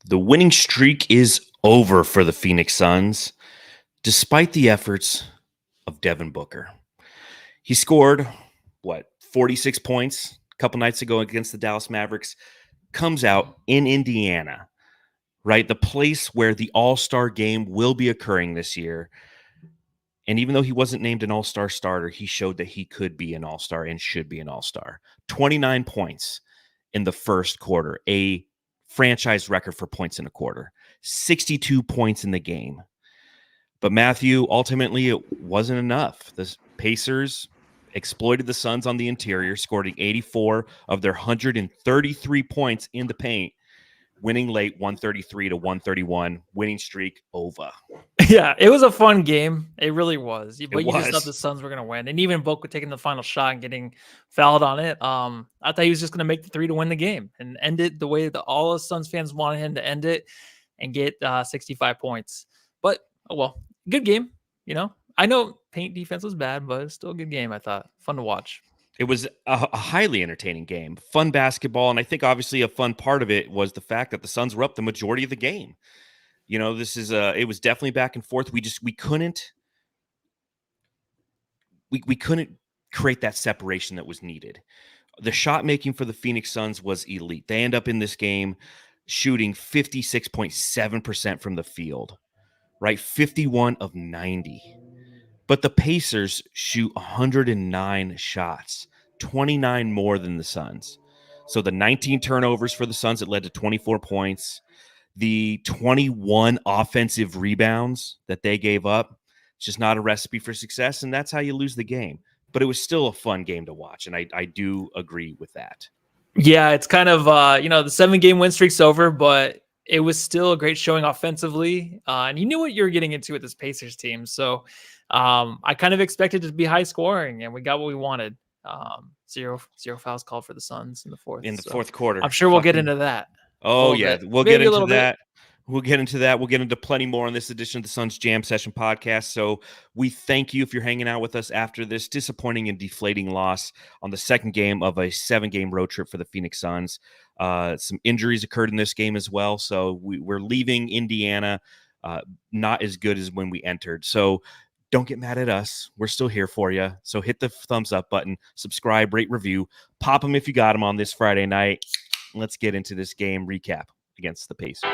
The winning streak is over for the Phoenix Suns, despite the efforts of Devin Booker. He scored, 46 points a couple nights ago against the Dallas Mavericks, comes out in Indiana, right? The place where the All-Star game will be occurring this year. And even though he wasn't named an All-Star starter, he showed that he could be an All-Star and should be an All-Star. 29 points in the first quarter, a franchise record for points in a quarter. 62 points in the game. But Matthew, ultimately, it wasn't enough. The Pacers exploited the Suns on the interior, scoring 84 of their 133 points in the paint, winning late 133-131, winning streak over. Yeah, it was a fun game. It really was. But you was. just thought the Suns were going to win. And even Booker taking the final shot and getting fouled on it, I thought he was just going to make the three to win the game and end it the way that all the Suns fans wanted him to end it and get 65 points. But, good game. I know paint defense was bad, but it's still a good game, I thought. Fun to watch. It was a highly entertaining game, fun basketball, and I think obviously a fun part of it was the fact that the Suns were up the majority of the game. It was definitely back and forth. We couldn't create that separation that was needed. The shot making for the Phoenix Suns was elite. They end up in this game shooting 56.7% from the field, right? 51 of 90. But the Pacers shoot 109 shots, 29 more than the Suns. So the 19 turnovers for the Suns, it led to 24 points. The 21 offensive rebounds that they gave up, it's just not a recipe for success, and that's how you lose the game. But it was still a fun game to watch, and I do agree with that. Yeah, it's kind of, the 7-game win streak's over, but it was still a great showing offensively, and you knew what you were getting into with this Pacers team. So I kind of expected it to be high scoring, and we got what we wanted. Zero fouls called for the Suns in the fourth. Fourth quarter. I'm sure we'll get into that. Oh, yeah. We'll get into that. We'll get into that. We'll get into plenty more on this edition of the Suns Jam Session podcast. So we thank you if you're hanging out with us after this disappointing and deflating loss on the second game of a 7-game road trip for the Phoenix Suns. Some injuries occurred in this game as well. So we're leaving Indiana not as good as when we entered. So don't get mad at us. We're still here for you. So hit the thumbs up button, subscribe, rate, review, pop them if you got them on this Friday night. Let's get into this game recap against the Pacers.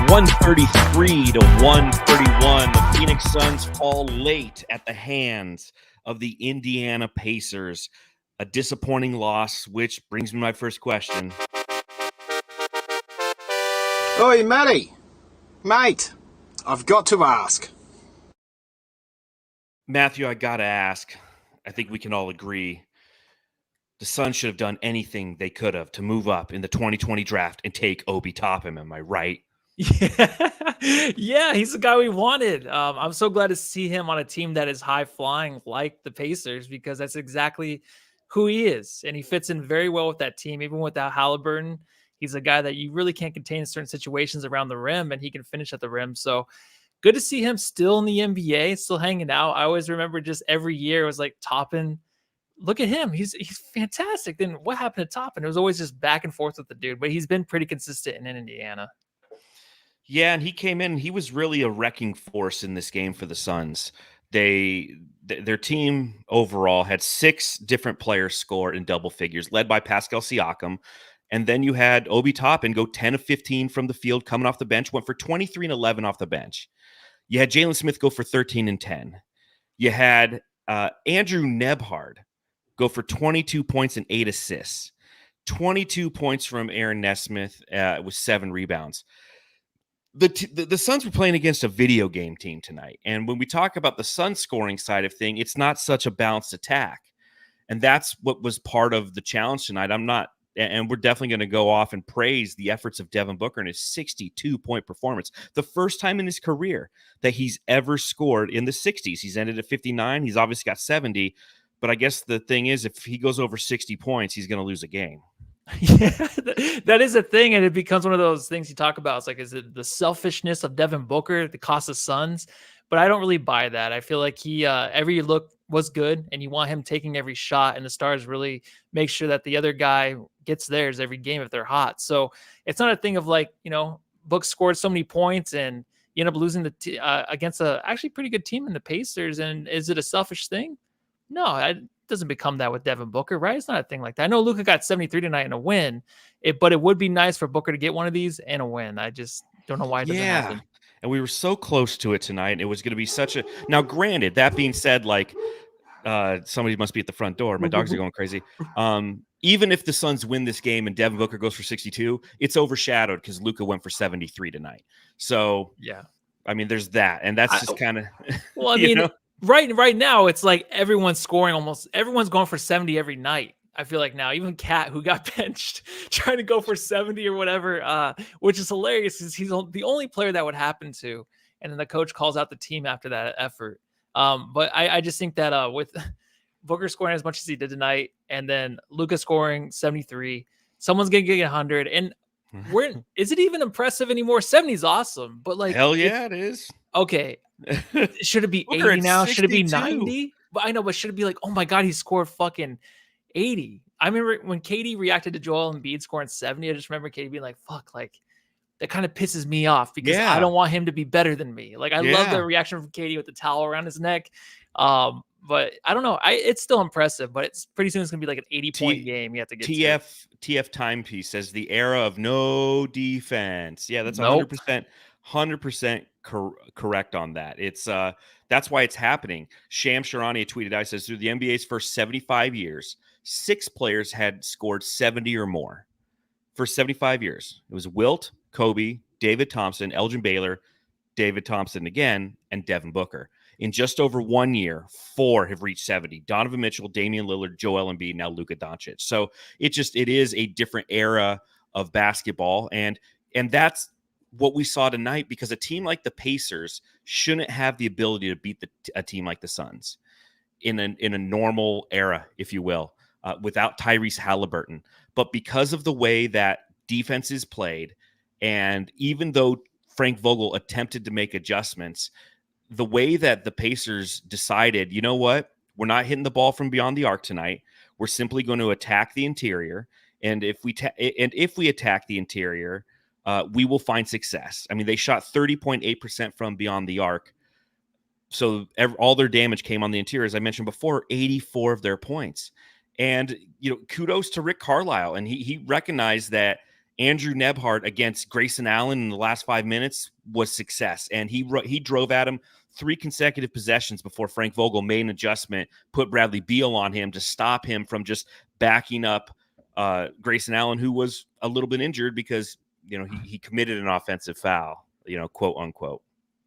133-131. The Phoenix Suns fall late at the hands of the Indiana Pacers. A disappointing loss, which brings me to my first question. Oi, Matty. Mate, I've got to ask. Matthew, I got to ask. I think we can all agree. The Suns should have done anything they could have to move up in the 2020 draft and take Obi Toppin. Am I right? Yeah, he's the guy we wanted. I'm so glad to see him on a team that is high flying like the Pacers, because that's exactly who he is. And he fits in very well with that team, even without Halliburton. He's a guy that you really can't contain in certain situations around the rim, and he can finish at the rim. So good to see him still in the NBA, still hanging out. I always remember just every year it was like Toppin. Look at him. He's fantastic. Then what happened to Toppin? It was always just back and forth with the dude, but he's been pretty consistent in Indiana. Yeah, and he came in, he was really a wrecking force in this game for the Suns. Their team overall had 6 different players score in double figures, led by Pascal Siakam. And then you had Obi Toppin go 10 of 15 from the field, coming off the bench, went for 23 and 11 off the bench. You had Jalen Smith go for 13 and 10. You had Andrew Nebhard go for 22 points and 8 assists. 22 points from Aaron Nesmith with 7 rebounds. The Suns were playing against a video game team tonight. And when we talk about the Suns scoring side of thing, it's not such a balanced attack. And that's what was part of the challenge tonight. And we're definitely going to go off and praise the efforts of Devin Booker in his 62-point performance. The first time in his career that he's ever scored in the 60s. He's ended at 59. He's obviously got 70. But I guess the thing is, if he goes over 60 points, he's going to lose a game. Yeah, that is a thing, and it becomes one of those things you talk about. It's like, is it the selfishness of Devin Booker that cost the Suns? But I don't really buy that. I feel like he every look was good, and you want him taking every shot, and the Stars really make sure that the other guy gets theirs every game if they're hot. So it's not a thing of like, Book scored so many points and you end up losing against a actually pretty good team in the Pacers. And is it a selfish thing? No, it doesn't become that with Devin Booker, right? It's not a thing like that. I know Luka got 73 tonight in a win, but it would be nice for Booker to get one of these and a win. I just don't know why it doesn't happen. And we were so close to it tonight. And it was going to be such a. Now, granted, that being said, like somebody must be at the front door. My dogs are going crazy. Even if the Suns win this game and Devin Booker goes for 62, it's overshadowed because Luka went for 73 tonight. So, yeah, I mean, there's that. And that's just kind of. Well, I mean, right now, it's like everyone's scoring everyone's going for 70 every night. I feel like now, even Cat, who got benched, trying to go for 70 or whatever, which is hilarious because he's the only player that would happen to. And then the coach calls out the team after that effort. But I just think that with Booker scoring as much as he did tonight, and then Luka scoring 73, someone's going to get 100. And is it even impressive anymore? 70 is awesome. But like, hell yeah, it is. Okay. Should it be 80 now? Should it be 90? But I know, but should it be like, oh my God, he scored fucking 80? I remember when Katie reacted to Joel Embiid scoring 70. I just remember Katie being like, fuck, like that kind of pisses me off because I don't want him to be better than me. Like I love the reaction from Katie with the towel around his neck. But I don't know. It's still impressive, but it's pretty soon it's gonna be like an 80-point game. You have to get TF timepiece says the era of no defense. Yeah, that's 100% correct on that. It's that's why it's happening. Sham Sharani tweeted out, says through the NBA's first 75 years, 6 players had scored 70 or more. For 75 years, it was Wilt, Kobe, David Thompson, Elgin Baylor, David Thompson again, and Devin Booker. In just over 1 year, 4 have reached 70. Donovan Mitchell, Damian Lillard, Joel Embiid, now Luka Doncic. So it is a different era of basketball, and that's what we saw tonight, because a team like the Pacers shouldn't have the ability to beat a team like the Suns in a normal era, if you will, without Tyrese Halliburton. But because of the way that defense is played, and even though Frank Vogel attempted to make adjustments, the way that the Pacers decided, you know what, we're not hitting the ball from beyond the arc tonight. We're simply going to attack the interior, and if we attack the interior, we will find success. I mean, they shot 30.8% from beyond the arc. So all their damage came on the interior. As I mentioned before, 84 of their points. And, kudos to Rick Carlisle. And he recognized that Andrew Nebhart against Grayson Allen in the last 5 minutes was success. And he drove at him 3 consecutive possessions before Frank Vogel made an adjustment, put Bradley Beal on him to stop him from just backing up Grayson Allen, who was a little bit injured because he committed an offensive foul, quote unquote.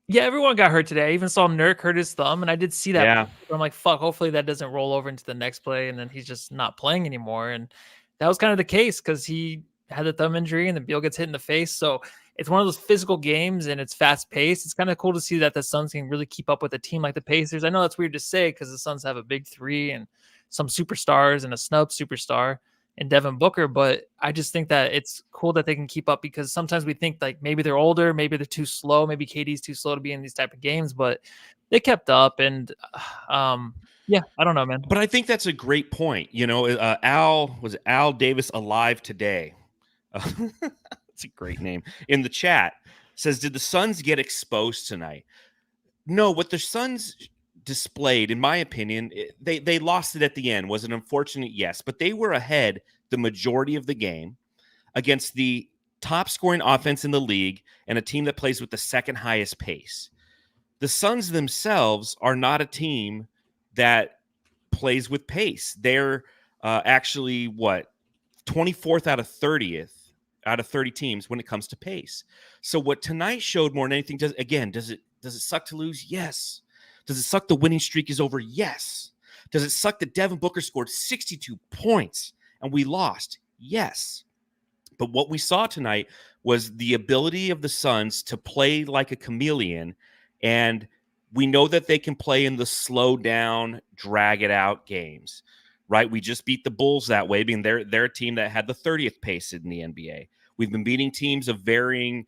Yeah, everyone got hurt today. I even saw Nurk hurt his thumb, and I did see that. Yeah. I'm like, fuck, hopefully that doesn't roll over into the next play, and then he's just not playing anymore. And that was kind of the case because he had the thumb injury, and then Beal gets hit in the face. So it's one of those physical games, and it's fast-paced. It's kind of cool to see that the Suns can really keep up with a team like the Pacers. I know that's weird to say because the Suns have a big 3 and some superstars and a snub superstar and Devin Booker, but I just think that it's cool that they can keep up because sometimes we think like maybe they're older, maybe they're too slow, maybe KD's too slow to be in these type of games, but they kept up. And yeah, I don't know, man. But I think that's a great point. Al Davis alive today? That's a great name in the chat. Says, did the Suns get exposed tonight? No, what the Suns displayed, in my opinion, they lost it at the end. Was it unfortunate? Yes, but they were ahead the majority of the game against the top scoring offense in the league and a team that plays with the second highest pace. The Suns themselves are not a team that plays with pace. They're actually 24th out of 30 teams when it comes to pace. So what tonight showed more than anything, does it suck to lose? Yes. Does it suck the winning streak is over? Yes. Does it suck that Devin Booker scored 62 points and we lost? Yes. But what we saw tonight was the ability of the Suns to play like a chameleon and We know that they can play in the slow down, drag it out games, right? We just beat the Bulls that way, being they're a team that had the 30th pace in the NBA. We've been beating teams of varying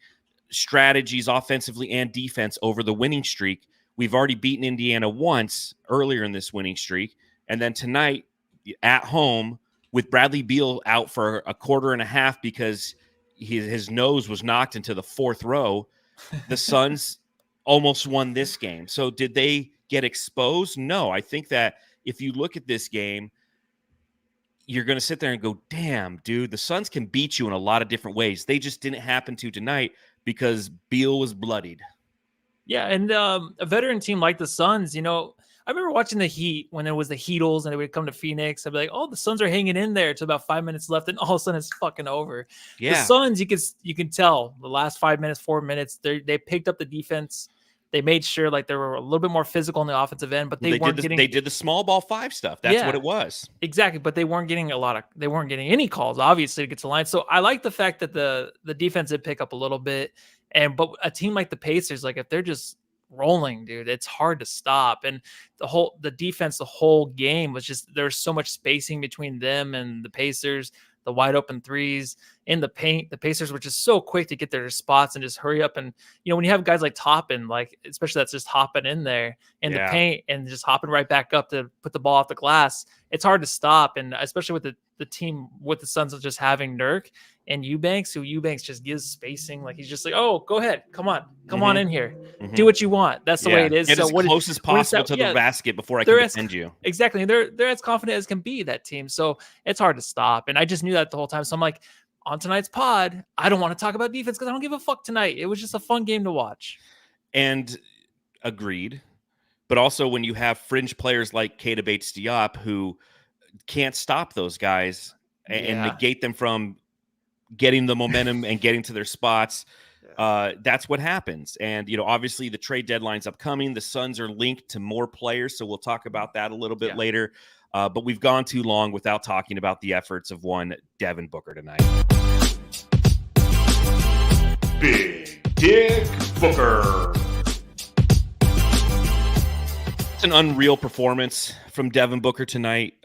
strategies offensively and defense over the winning streak. We've already beaten Indiana once earlier in this winning streak. And then tonight at home with Bradley Beal out for a quarter and a half because his nose was knocked into the fourth row, the Suns almost won this game. So did they get exposed? No. I think that if you look at this game, you're going to sit there and go, damn, dude, the Suns can beat you in a lot of different ways. They just didn't happen to tonight because Beal was bloodied. Yeah, and a veteran team like the Suns, I remember watching the Heat when it was the Heatles and they would come to Phoenix. I'd be like, oh, the Suns are hanging in there to about 5 minutes left, and all of a sudden it's fucking over. Yeah. The Suns, you can tell the last 5 minutes, 4 minutes, they picked up the defense. They made sure like they were a little bit more physical on the offensive end, but they did the small ball 5 stuff. That's what it was. Exactly, but they weren't getting any calls, obviously, to get to the line. So I like the fact that the defense did pick up a little bit. But a team like the Pacers, like if they're just rolling, dude, it's hard to stop. And the defense, the whole game was just, there's so much spacing between them and the Pacers, the wide open threes in the paint. The Pacers were just so quick to get their spots and just hurry up. And, when you have guys like Toppin, like, especially that's just hopping in there in the paint and just hopping right back up to put the ball off the glass, it's hard to stop. And especially with the team with the Suns just having Nurk and Eubanks, who Eubanks just gives spacing. Like he's just like, oh, go ahead. Come on in here. Do what you want. That's the way it is. Get so as close as possible to the basket before I can defend you. Exactly. They're as confident as can be, that team. So it's hard to stop. And I just knew that the whole time. So I'm like, on tonight's pod, I don't want to talk about defense because I don't give a fuck tonight. It was just a fun game to watch. And agreed. But also when you have fringe players like Keita Bates-Diop who can't stop those guys and negate them from getting the momentum and getting to their spots, that's what happens. And, obviously the trade deadline's upcoming. The Suns are linked to more players, so we'll talk about that a little bit later. But we've gone too long without talking about the efforts of one Devin Booker tonight. Big Dick Booker. It's an unreal performance from Devin Booker tonight.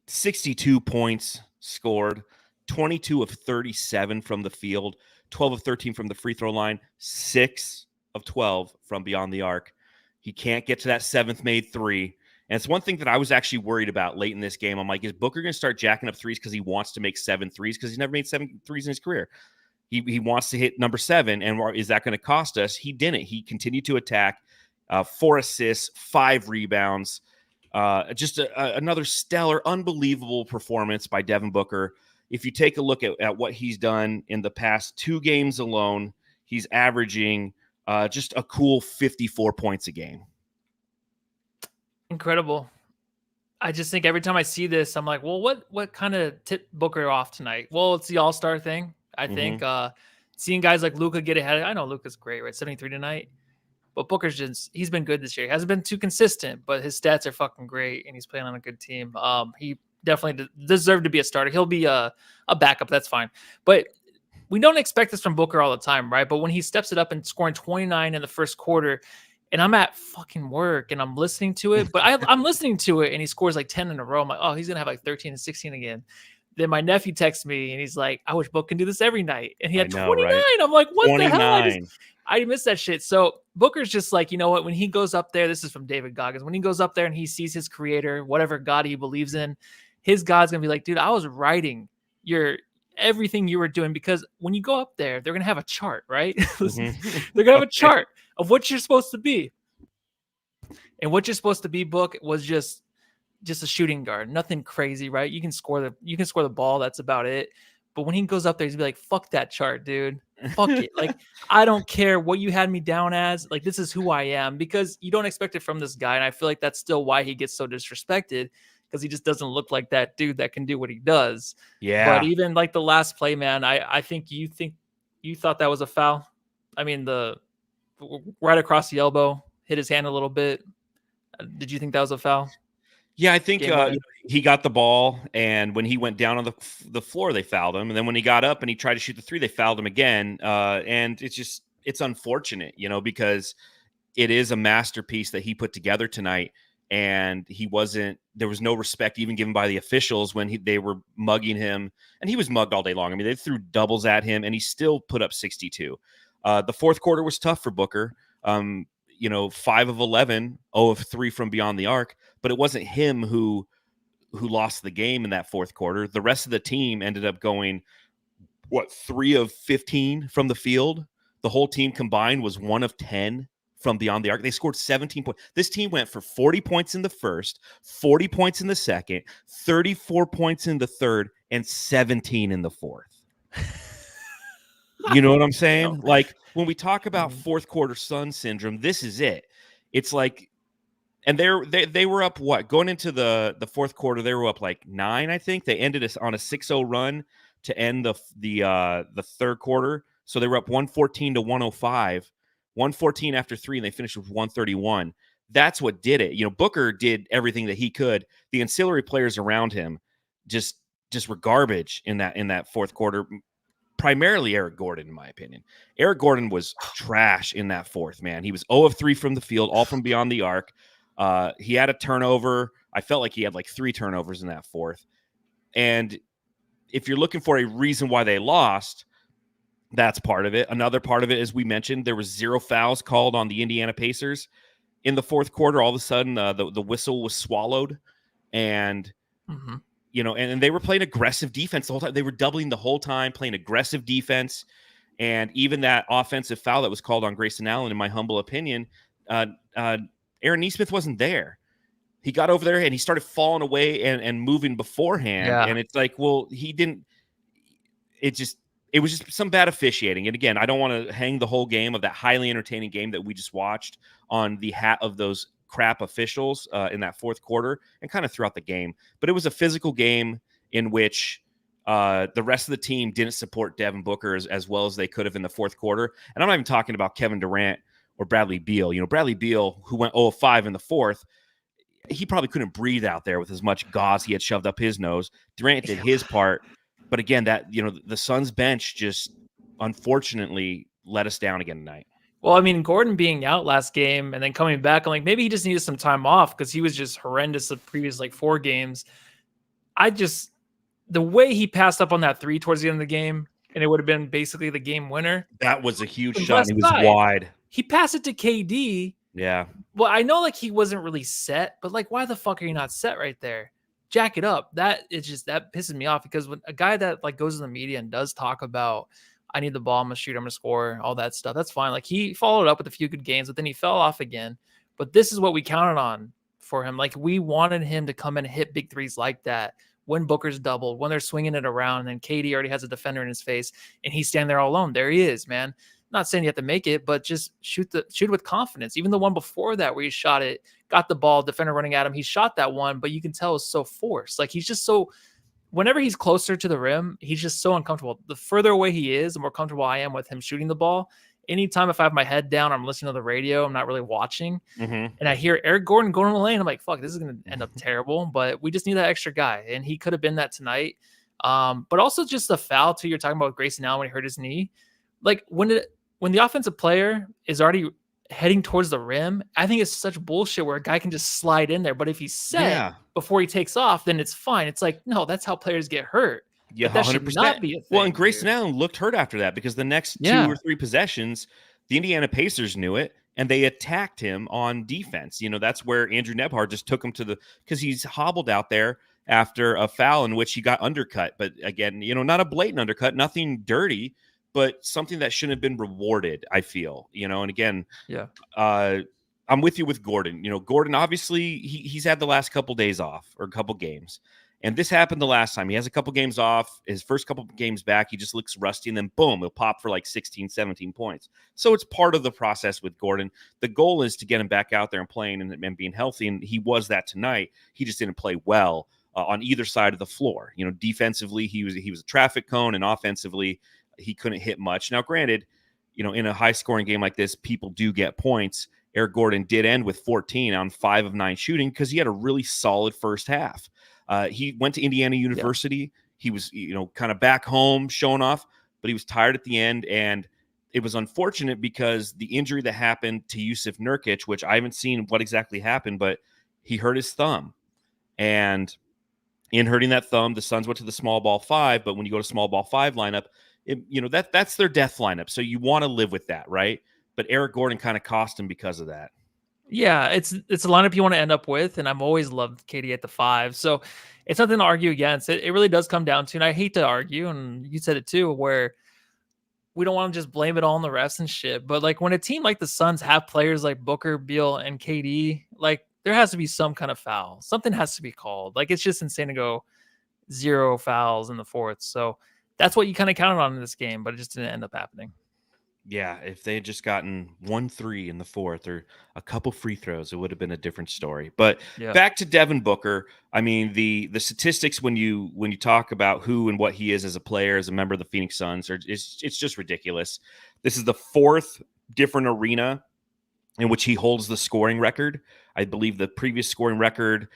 62 points scored, 22 of 37 from the field, 12 of 13 from the free throw line, 6 of 12 from beyond the arc. He can't get to that seventh made three. And it's one thing that I was actually worried about late in this game. I'm like, is Booker going to start jacking up threes because he wants to make 7 threes? Because he's never made 7 threes in his career. He wants to hit number 7. And is that going to cost us? He didn't. He continued to attack. 4 assists, 5 rebounds. Just another stellar, unbelievable performance by Devin Booker. If you take a look at what he's done in the past 2 games alone, he's averaging just a cool 54 points a game. Incredible. I just think every time I see this, I'm like, well, what kind of tipped Booker off tonight? Well, it's the all-star thing. I think seeing guys like Luka get ahead. I know Luka's great, right? 73 tonight. But Booker's he's been good this year. He hasn't been too consistent, but his stats are fucking great, and he's playing on a good team. He definitely deserved to be a starter. He'll be a backup. That's fine. But we don't expect this from Booker all the time, right? But when he steps it up and scoring 29 in the first quarter, and I'm at fucking work and I'm listening to it, but I'm listening to it and he scores like 10 in a row. I'm like, oh, he's going to have like 13 and 16 again. Then my nephew texts me and he's like, I wish Book can do this every night. And he had 29. Right? I'm like, what 29. The hell? I missed that shit. So Booker's just like, you know what? When he goes up there, this is from David Goggins. When he goes up there and he sees his creator, whatever God he believes in, his God's going to be like, dude, I was writing everything you were doing, because when you go up there, they're going to have a chart, right? They're going to have a chart of what you're supposed to be. And what you're supposed to be, Book, was just a shooting guard. Nothing crazy, right? You can score the ball. That's about it. But when he goes up there, he's be like, fuck that chart, dude. Fuck it. Like, I don't care what you had me down as. Like, this is who I am, because you don't expect it from this guy. And I feel like that's still why he gets so disrespected, because he just doesn't look like that dude that can do what he does. Yeah. But even like the last play, man, I think you thought that was a foul. I mean, the right across the elbow, hit his hand a little bit. Did you think that was a foul? Yeah, I think he got the ball, and when he went down on the floor, they fouled him. And then when he got up and he tried to shoot the 3, they fouled him again. And it's unfortunate, because it is a masterpiece that he put together tonight. And there was no respect even given by the officials when they were mugging him. And he was mugged all day long. I mean, they threw doubles at him and he still put up 62. The fourth quarter was tough for Booker. 5 of 11, 0 of 3 from beyond the arc. But it wasn't him who lost the game in that fourth quarter. The rest of the team ended up going, 3 of 15 from the field. The whole team combined was 1 of 10 from beyond the arc. They scored 17 points. This team went for 40 points in the first, 40 points in the second, 34 points in the third, and 17 in the fourth. You know what I'm saying? Like, when we talk about fourth quarter Sun syndrome, this is it. It's like, and they were up going into the fourth quarter, they were up like 9, I think. They ended on a 6-0 run to end the third quarter. So they were up 114 to 105, 114 after 3, and they finished with 131. That's what did it. Booker did everything that he could. The ancillary players around him just were garbage in that fourth quarter. Primarily Eric Gordon, in my opinion. Eric Gordon was trash in that fourth, man. He was 0 of 3 from the field, all from beyond the arc. He had a turnover. I felt like he had like 3 turnovers in that fourth. And if you're looking for a reason why they lost, that's part of it. Another part of it, as we mentioned, there was 0 fouls called on the Indiana Pacers in the fourth quarter. All of a sudden, the whistle was swallowed. And and they were playing aggressive defense the whole time. They were doubling the whole time, playing aggressive defense. And even that offensive foul that was called on Grayson Allen, in my humble opinion, Aaron Nesmith wasn't there. He got over there and he started falling away and moving beforehand. Yeah. And it's like, well, he didn't. It was just some bad officiating. And again, I don't want to hang the whole game of that highly entertaining game that we just watched on the hat of those crap officials in that fourth quarter and kind of throughout the game. But it was a physical game in which the rest of the team didn't support Devin Booker as well as they could have in the fourth quarter. And I'm not even talking about Kevin Durant or Bradley Beal. Bradley Beal, who went 0-5 in the fourth, he probably couldn't breathe out there with as much gauze he had shoved up his nose. Durant did his part. But again, the Suns bench just unfortunately let us down again tonight. Well, I mean, Gordon being out last game and then coming back, I'm like, maybe he just needed some time off because he was just horrendous the previous 4 games. The way he passed up on that 3 towards the end of the game, and it would have been basically the game winner. That was a huge shot. He was wide. He passed it to KD. Yeah. Well, I know he wasn't really set, but why the fuck are you not set right there? Jack it up. That pisses me off because when a guy that goes in the media and does talk about, I need the ball, I'm gonna shoot, I'm gonna score, all that stuff, that's fine. He followed up with a few good games, but then he fell off again. But this is what we counted on for him. We wanted him to come in and hit big threes like that when Booker's doubled, when they're swinging it around, and then KD already has a defender in his face, and he's standing there all alone. There he is, man. Not saying you have to make it, but just shoot with confidence. Even the one before that where he shot it, got the ball, defender running at him, he shot that one, but you can tell it's so forced. He's just so, whenever he's closer to the rim, he's just so uncomfortable. The further away he is, the more comfortable I am with him shooting the ball. Anytime if I have my head down, I'm listening to the radio, I'm not really watching, and I hear Eric Gordon going in the lane, I'm like, fuck, this is going to end up terrible, but we just need that extra guy, and he could have been that tonight. But also just the foul, too, you're talking about Grayson Allen when he hurt his knee. When the offensive player is already heading towards the rim, I think it's such bullshit where a guy can just slide in there. But if he's set before he takes off, then it's fine. It's no, that's how players get hurt. Yeah, that 100%. Should not be a thing. Well, and Grayson Allen looked hurt after that because the next 2 or 3 possessions, the Indiana Pacers knew it and they attacked him on defense. That's where Andrew Nebhard just took him because he's hobbled out there after a foul in which he got undercut. But again, not a blatant undercut, nothing dirty, but something that shouldn't have been rewarded, I feel, and again, I'm with you with Gordon. Gordon, obviously, he's had the last couple days off or a couple games, and this happened the last time. He has a couple games off. His first couple games back, he just looks rusty, and then boom, he'll pop for 16, 17 points. So it's part of the process with Gordon. The goal is to get him back out there and playing and being healthy, and he was that tonight. He just didn't play well on either side of the floor. Defensively, he was a traffic cone, and offensively, he couldn't hit much. Now, granted, in a high-scoring game like this, people do get points. Eric Gordon did end with 14 on 5 of 9 shooting because he had a really solid first half. He went to Indiana University. He was, kind of back home showing off, but he was tired at the end. And it was unfortunate because the injury that happened to Yusuf Nurkic, which I haven't seen what exactly happened, but he hurt his thumb. And in hurting that thumb, the Suns went to the small ball 5, but when you go to small ball 5 lineup, that's their death lineup. So you want to live with that, right? But Eric Gordon kind of cost him because of that. Yeah, it's a lineup you want to end up with, and I've always loved KD at the 5. So it's nothing to argue against. It really does come down to, and I hate to argue, and you said it too, where we don't want to just blame it all on the refs and shit. But like when a team like the Suns have players like Booker, Beal, and KD, like there has to be some kind of foul. Something has to be called. Like it's just insane to go 0 fouls in the fourth. So that's what you kind of counted on in this game, but it just didn't end up happening. Yeah, if they had just gotten 1-3 in the fourth or a couple free throws, it would have been a different story. But Yeah. back to Devin Booker. I mean, the statistics when you talk about who and what he is as a player, as a member of the Phoenix Suns, it's just ridiculous. This is the 4th different arena in which he holds the scoring record. I believe the previous scoring record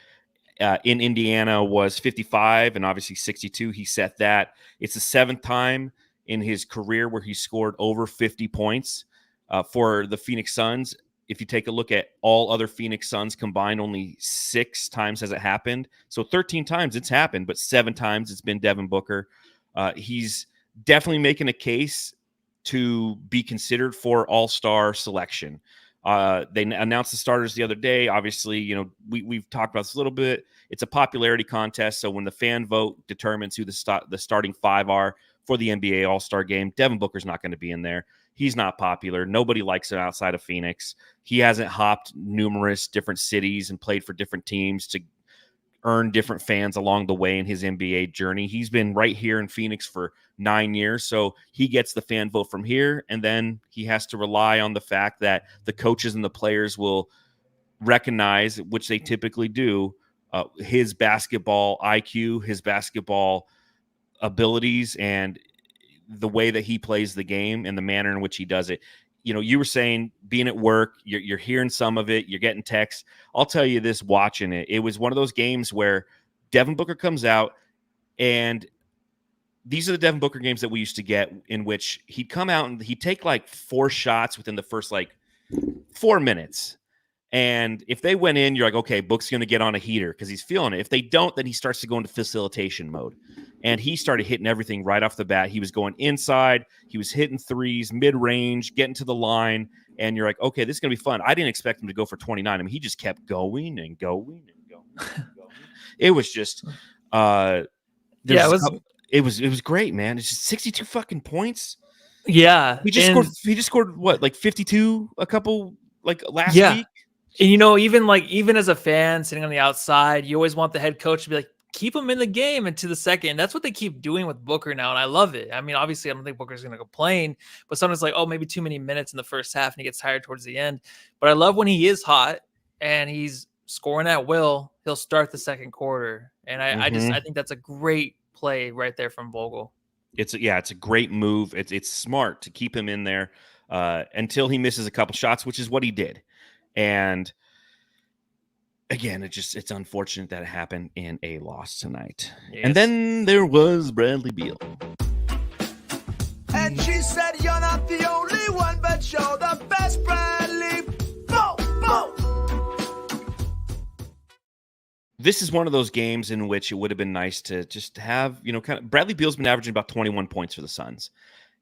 in Indiana was 55 and obviously 62. He set that. It's the 7th time in his career where he scored over 50 points for the Phoenix Suns. If you take a look at all other Phoenix Suns combined, only 6 times has it happened. So 13 times it's happened, but 7 times it's been Devin Booker. He's definitely making a case to be considered for all-star selection. They announced the starters the other day. Obviously, we've talked about this a little bit. It's a popularity contest. So when the fan vote determines who the starting 5 are for the NBA All-Star game, Devin Booker's not going to be in there. He's not popular. Nobody likes him outside of Phoenix. He hasn't hopped numerous different cities and played for different teams to earn different fans along the way in his NBA journey. He's been right here in Phoenix for 9 years, so he gets the fan vote from here, and then he has to rely on the fact that the coaches and the players will recognize, which they typically do, his basketball IQ, his basketball abilities, and the way that he plays the game and the manner in which he does it. You were saying being at work, you're hearing some of it, you're getting texts. I'll tell you this, watching it, it was one of those games where Devin Booker comes out, and these are the Devin Booker games that we used to get in which he'd come out and he'd take like 4 shots within the first like 4 minutes. And if they went in, you're like, okay, Book's going to get on a heater because he's feeling it. If they don't, then he starts to go into facilitation mode. And he started hitting everything right off the bat. He was going inside. He was hitting threes, mid-range, getting to the line. And you're like, okay, this is going to be fun. I didn't expect him to go for 29. I mean, he just kept going and going and going and going. It was just it was great, man. It's just 62 fucking points. Yeah. He just scored what, like 52 a couple like last week? And even as a fan sitting on the outside, you always want the head coach to be like, keep him in the game into the second. That's what they keep doing with Booker now, and I love it. I mean, obviously, I don't think Booker's going to complain, but sometimes like, oh, maybe too many minutes in the first half, and he gets tired towards the end. But I love when he is hot and he's scoring at will. He'll start the second quarter, and I think that's a great play right there from Vogel. It's a great move. It's smart to keep him in there until he misses a couple shots, which is what he did. And again, it's unfortunate that it happened in a loss tonight. Yes. And then there was Bradley Beal. And she said, you're not the only one, but you're the best, Bradley. Bo, bo. This is one of those games in which it would have been nice to just have, Bradley Beal's been averaging about 21 points for the Suns.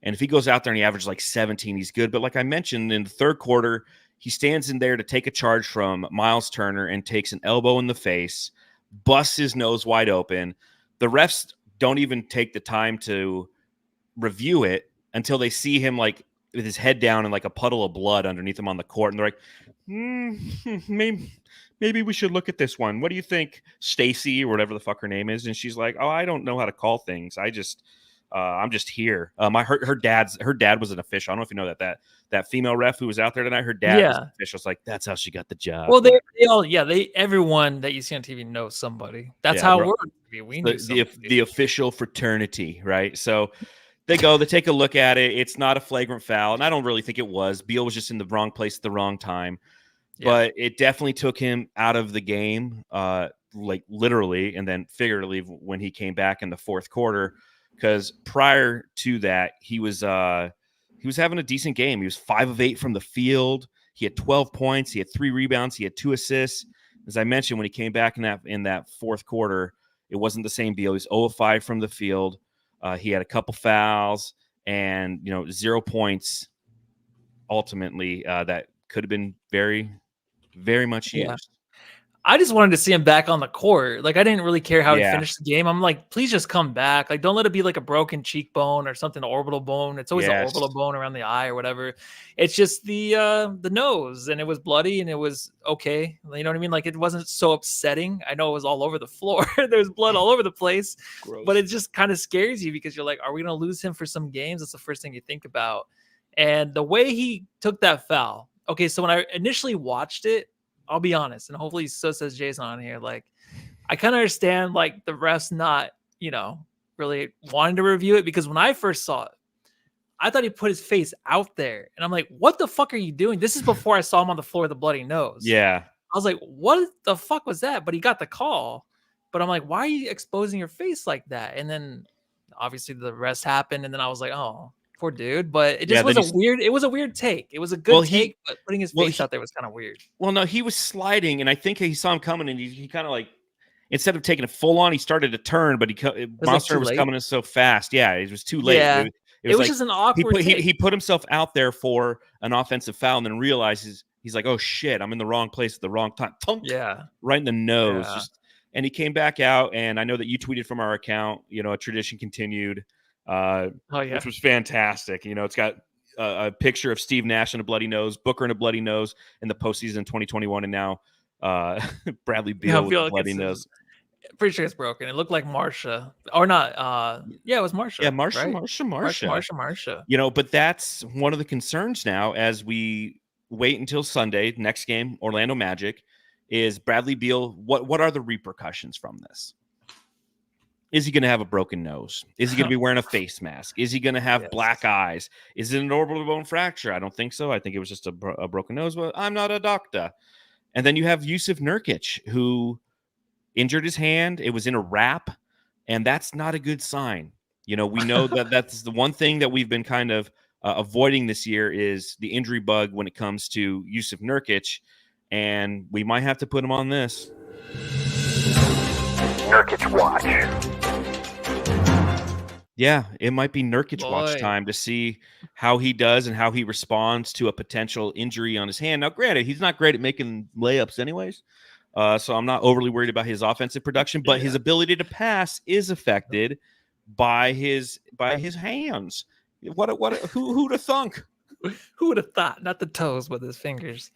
And if he goes out there and he averages like 17, he's good. But like I mentioned, in the third quarter, he stands in there to take a charge from Miles Turner and takes an elbow in the face, busts his nose wide open. The refs don't even take the time to review it until they see him like with his head down and like a puddle of blood underneath him on the court. And they're like, maybe we should look at this one. What do you think, Stacy, or whatever the fuck her name is? And she's like, oh, I don't know how to call things. I'm just here. Her dad was an official. I don't know if you know that female ref who was out there tonight. Her dad was an official. It's like, that's how she got the job. Well, everyone that you see on TV knows somebody. That's how it works. We knew the official fraternity, right? So they take a look at it. It's not a flagrant foul, and I don't really think it was. Beal was just in the wrong place at the wrong time, but it definitely took him out of the game, like literally, and then figuratively when he came back in the fourth quarter. Because prior to that, he was he was having a decent game. He was 5 of 8 from the field. He had 12 points. He had 3 rebounds. He had 2 assists. As I mentioned, when he came back in that fourth quarter, it wasn't the same deal. He was 0 of 5 from the field. He had a couple fouls and 0 points. Ultimately, that could have been very, very much used. Yeah. I just wanted to see him back on the court. Like, I didn't really care how he finished the game. I'm like, please just come back. Like, don't let it be like a broken cheekbone or something, an orbital bone. It's always an orbital bone around the eye or whatever. It's just the nose, and it was bloody and it was okay. You know what I mean? Like, it wasn't so upsetting. I know it was all over the floor. There's blood all over the place. Gross. But it just kind of scares you because you're like, are we going to lose him for some games? That's the first thing you think about. And the way he took that foul. Okay, so when I initially watched it, I'll be honest, and hopefully so says Jason on here. Like, I kind of understand like the refs not, really wanting to review it, because when I first saw it, I thought he put his face out there, and I'm like, what the fuck are you doing? This is before I saw him on the floor with a bloody nose. Yeah, I was like, what the fuck was that? But he got the call. But I'm like, why are you exposing your face like that? And then obviously the rest happened, and then I was like, oh, poor dude. But it just was it was a weird take. It was a good take, but putting his face out there was kind of weird. Well, no, he was sliding, and I think he saw him coming, and he kind of like, instead of taking it full on, he started to turn, but Monster was coming in so fast. Yeah, it was too late. Yeah. It was like, just an awkward he put himself out there for an offensive foul, and then realizes he's like, oh shit, I'm in the wrong place at the wrong time. Tunk, right in the nose. Yeah. And he came back out, and I know that you tweeted from our account, a tradition continued. Which was fantastic. It's got a picture of Steve Nash and a bloody nose, Booker and a bloody nose in the postseason in 2021, and now Bradley Beal with a bloody nose. Pretty sure it's broken. It looked like Marsha, or not. It was Marsha. Yeah, Marsha, right? Marsha. But that's one of the concerns now as we wait until Sunday, next game, Orlando Magic, is Bradley Beal. What are the repercussions from this? Is he going to have a broken nose? Is he going to be wearing a face mask? Is he going to have black eyes? Is it an orbital bone fracture? I don't think so. I think it was just a broken nose, but I'm not a doctor. And then you have Jusuf Nurkic, who injured his hand. It was in a wrap, and that's not a good sign. We know that's the one thing that we've been kind of avoiding this year is the injury bug when it comes to Jusuf Nurkic, and we might have to put him on this. Nurkic watch. Yeah, it might be Nurkic watch time to see how he does and how he responds to a potential injury on his hand. Now, granted, he's not great at making layups anyways, so I'm not overly worried about his offensive production, but his ability to pass is affected by his hands. Who'd have thunk? Who would have thought? Not the toes, but his fingers.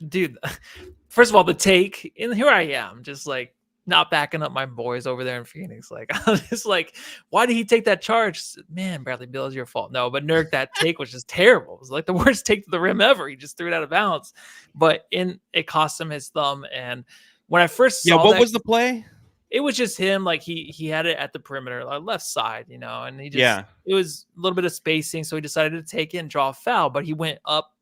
Dude, first of all, the take, and here I am, just like, not backing up my boys over there in Phoenix. Like, I was just like, why did he take that charge? Man, Bradley Beal, is your fault. No, but Nurk, that take was just terrible. It was like the worst take to the rim ever. He just threw it out of bounds. But it cost him his thumb. And when I first saw what was the play? It was just him. Like he had it at the perimeter, left side, and he just, it was a little bit of spacing. So he decided to take it and draw a foul, but he went up,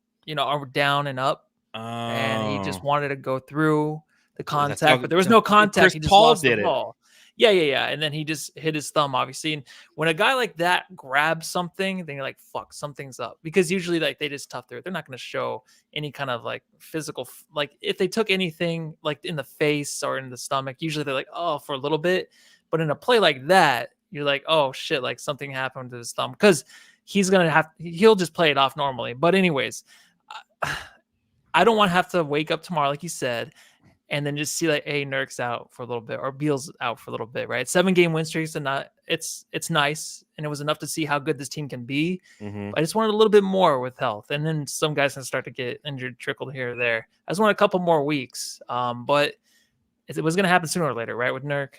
down and up. And he just wanted to go through the contact, but there was no contact. He just lost the ball. Yeah. And then he just hit his thumb, obviously. And when a guy like that grabs something, then you're like, fuck, something's up. Because usually like they just tough through it. They're not going to show any kind of like physical, like if they took anything like in the face or in the stomach, usually they're like, oh, for a little bit. But in a play like that, you're like, oh shit, like something happened to his thumb. Because he'll just play it off normally. But anyways, I don't want to have to wake up tomorrow, like you said, and then just see like, hey, Nurk's out for a little bit or Beal's out for a little bit, right? 7-game win streaks, and it's nice, and it was enough to see how good this team can be. Mm-hmm. I just wanted a little bit more with health, and then some guys can start to get injured, trickled here or there. I just want a couple more weeks, but it was going to happen sooner or later, right? With Nurk,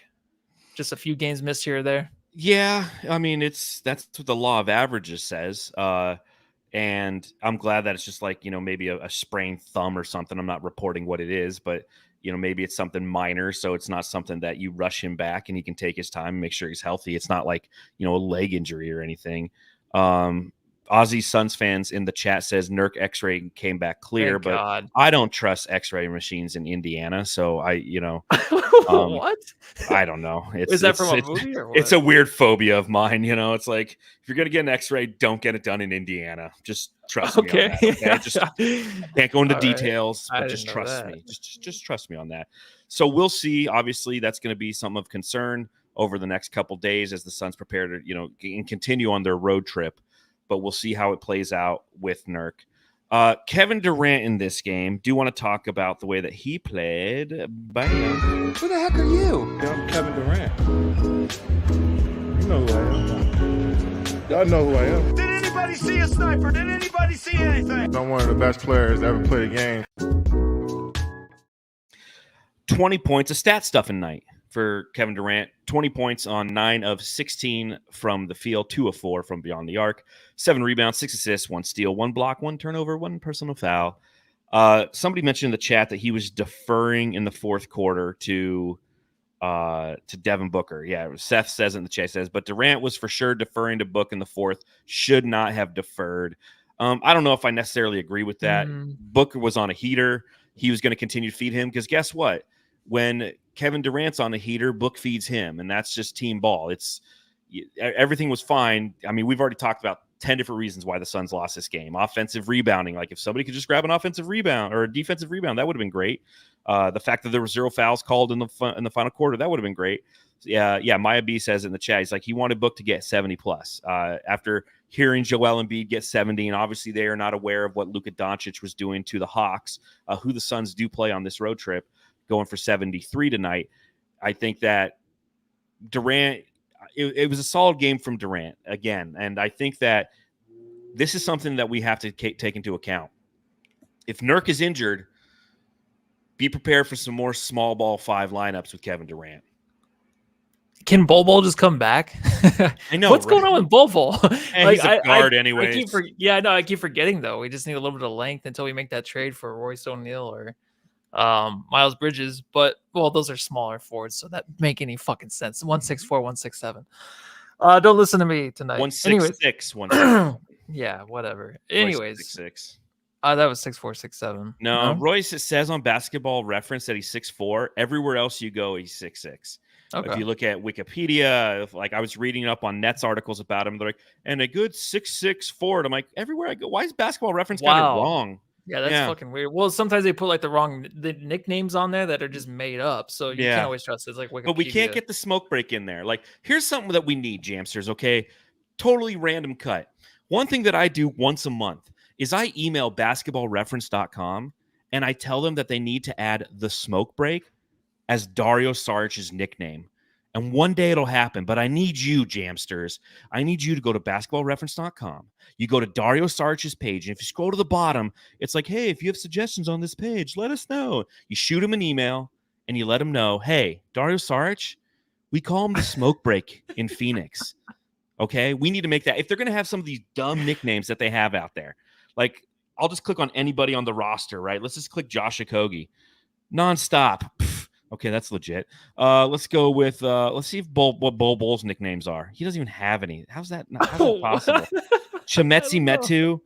just a few games missed here or there. Yeah, I mean that's what the law of averages says. And I'm glad that it's just like, maybe a sprained thumb or something. I'm not reporting what it is, but, maybe it's something minor. So it's not something that you rush him back and he can take his time and make sure he's healthy. It's not like, a leg injury or anything. Aussie Suns fans in the chat says Nurk X-ray came back clear, Thank but God. I don't trust X-ray machines in Indiana. So What? I don't know. Is that from a movie or what? It's a weird phobia of mine. It's like, if you're going to get an X-ray, don't get it done in Indiana. Just trust me on that. Okay. Just can't go into All right. details, I but didn't just know trust that. me. Just trust me on that. So we'll see. Obviously, that's going to be something of concern over the next couple days as the Suns prepare to, and continue on their road trip. But we'll see how it plays out with Nurk. Kevin Durant in this game. Do want to talk about the way that he played. Bam. Who the heck are you? I'm Kevin Durant. You know who I am. Y'all know who I am. Did anybody see a sniper? Did anybody see anything? I'm one of the best players to ever play the game. 20 points of stat stuffing night for Kevin Durant. 20 points on 9 of 16 from the field, 2 of 4 from beyond the arc, 7 rebounds, 6 assists, 1 steal, 1 block, 1 turnover, 1 personal foul. Somebody mentioned in the chat that he was deferring in the fourth quarter to Devin Booker. Yeah, Seth says it in the chat, says, but Durant was for sure deferring to Book in the fourth, should not have deferred. I don't know if I necessarily agree with that. Booker was on a heater. He was going to continue to feed him because guess what? When Kevin Durant's on a heater, Book feeds him, and that's just team ball. Everything was fine. I mean, we've already talked about 10 different reasons why the Suns lost this game. Offensive rebounding, like if somebody could just grab an offensive rebound or a defensive rebound, that would have been great. The fact that there were 0 fouls called in the final quarter, that would have been great. Yeah. Maya B says in the chat, he's like, he wanted Book to get 70 plus. After hearing Joel Embiid get 70, and obviously they are not aware of what Luka Doncic was doing to the Hawks, who the Suns do play on this road trip, going for 73 tonight. I think that Durant, it was a solid game from Durant again. And I think that this is something that we have to take into account. If Nurk is injured, be prepared for some more small ball 5 lineups with Kevin Durant. Can Bol just come back? I know. What's right? going on with Bol? He's a guard anyway. I keep forgetting though. We just need a little bit of length until we make that trade for Royce O'Neal or Miles Bridges. But those are smaller forwards, so that make any fucking sense. 164, 167. Don't listen to me tonight. 166, yeah, whatever. Anyways, 6'6". That was 6'4", 6'7". No, Royce, it says on Basketball Reference that he's 6'4". Everywhere else you go, he's 6'6". Okay. If you look at Wikipedia, like I was reading up on Nets articles about him, they're like, and a good 6'6" forward. I'm like, everywhere I go, why is Basketball Reference kind of wrong? Yeah, that's fucking weird. Well, sometimes they put like the nicknames on there that are just made up, so you can't always trust it. It's like Wikipedia. But we can't get the smoke break in there. Like, here's something that we need, Jamsters, okay? Totally random cut. One thing that I do once a month is I email basketballreference.com and I tell them that they need to add the smoke break as Dario Saric's nickname. And one day it'll happen, but I need you, Jamsters. I need you to go to basketballreference.com. You go to Dario Saric's page, and if you scroll to the bottom, it's like, hey, if you have suggestions on this page, let us know. You shoot him an email, and you let him know, hey, Dario Saric, we call him the smoke break in Phoenix. Okay? We need to make that. If they're going to have some of these dumb nicknames that they have out there, like, I'll just click on anybody on the roster, right? Let's just click Josh Okogie. Nonstop. Okay, that's legit. Let's go with let's see if what Bol's nicknames are. He doesn't even have any. How's that possible? Chimetzi Metu.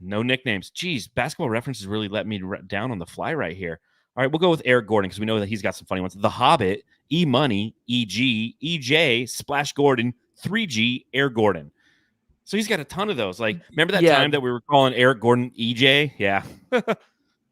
No nicknames. Jeez, Basketball Reference has really let me down on the fly right here. All right, we'll go with Eric Gordon because we know that he's got some funny ones. The Hobbit, E Money, EG, EJ, Splash Gordon, 3G, Air Gordon. So he's got a ton of those. Like, remember that time that we were calling Eric Gordon EJ? Yeah.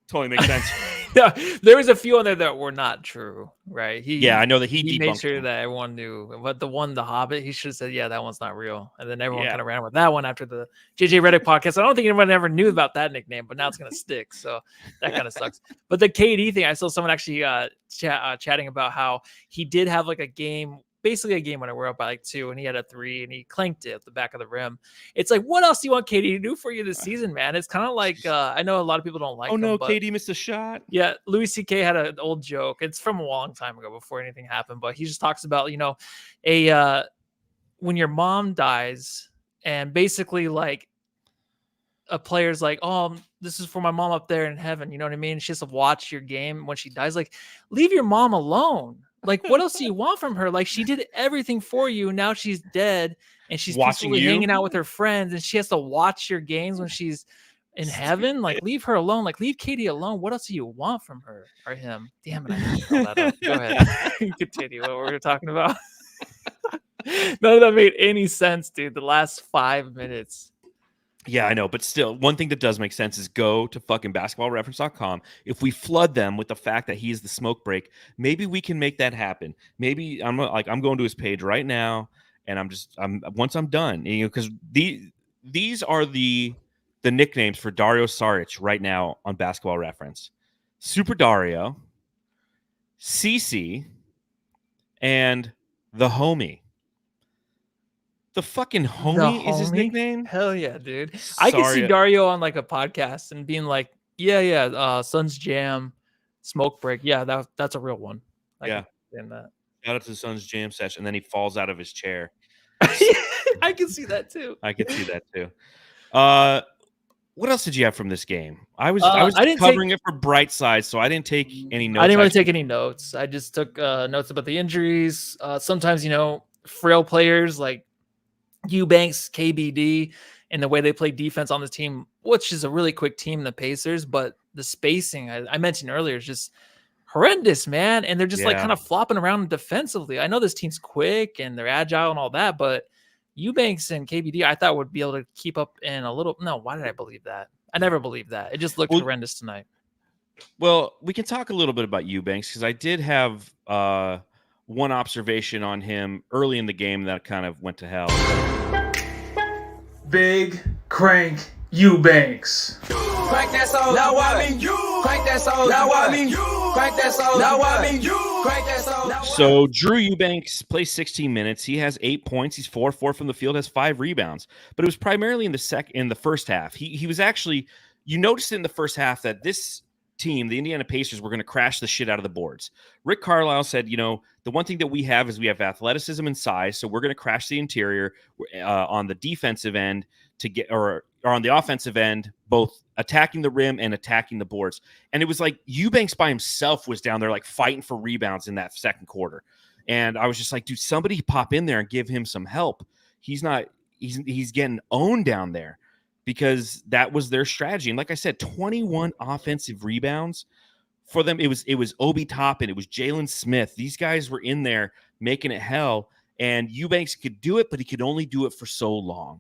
Totally makes sense. Yeah, there was a few on there that were not true, right? I know that he made sure them. that everyone knew. But the Hobbit, he should have said, yeah, that one's not real. And then everyone kind of ran with that one after the JJ Redick podcast. I don't think anyone ever knew about that nickname, but now it's going to stick. So that kind of sucks. But the KD thing, I saw someone actually chatting about how he did have like a game, basically a game when we're up by like 2 and he had a 3 and he clanked it at the back of the rim. It's like, what else do you want KD to do for you this season, man? It's kind of like, I know a lot of people don't like him, but KD missed a shot. Yeah, Louis C.K. had an old joke. It's from a long time ago before anything happened, but he just talks about, when your mom dies and basically like a player's like, oh, this is for my mom up there in heaven. You know what I mean? She has to watch your game when she dies. Like, leave your mom alone. Like, what else do you want from her? Like, she did everything for you. Now she's dead and she's Watching peacefully you? hanging out with her friends, and she has to watch your games when she's in heaven. Like, leave her alone. Like, leave Katie alone. What else do you want from her or him? Damn it, I messed all that up. Go ahead. Continue what we were talking about. None of that made any sense, dude. The last 5 minutes. Yeah, I know, but still, one thing that does make sense is go to fucking basketballreference.com. If we flood them with the fact that he's the smoke break, maybe we can make that happen. Maybe I'm going to his page right now, and I'm once I'm done, because these are the nicknames for Dario Saric right now on Basketball Reference: Super Dario, CC, and the homie. The fucking homie is his nickname? Hell yeah, dude. I can see Dario on like a podcast and being like, yeah, Suns Jam, Smoke Break. Yeah, that's a real one. I can understand that. Shout out to the Suns Jam session, and then he falls out of his chair. I can see that too. I could see that too. What else did you have from this game? I was covering it for Bright Side, so I didn't take any notes. I didn't really take any notes. I just took notes about the injuries. Sometimes, frail players like Eubanks, KBD, and the way they play defense on this team, which is a really quick team, the Pacers, but the spacing I mentioned earlier is just horrendous, man. And they're just like kind of flopping around defensively. I know this team's quick and they're agile and all that, but Eubanks and KBD, I thought would be able to keep up in a little. No, why did I believe that? I never believed that. It just looked horrendous tonight. Well, we can talk a little bit about Eubanks because I did have one observation on him early in the game that kind of went to hell. Big Crank Eubanks. Crank that soul. Now I mean you. Crank that soul. Now I mean you. Crank that soul. Now I mean you. Crank that soul. So Drew Eubanks plays 16 minutes. He has 8 points. He's 4-4 from the field, has 5 rebounds. But it was primarily in the first half. He was actually, you noticed in the first half that this team, the Indiana Pacers, were going to crash the shit out of the boards. Rick Carlisle said, the one thing that we have is we have athleticism and size, so we're going to crash the interior on the defensive end to get, or on the offensive end, both attacking the rim and attacking the boards. And it was like Eubanks by himself was down there like fighting for rebounds in that second quarter. And I was just like, dude, somebody pop in there and give him some help. He's getting owned down there because that was their strategy. And like I said, 21 offensive rebounds for them. It was Obi Toppin. It was Jalen Smith. These guys were in there making it hell. And Eubanks could do it, but he could only do it for so long.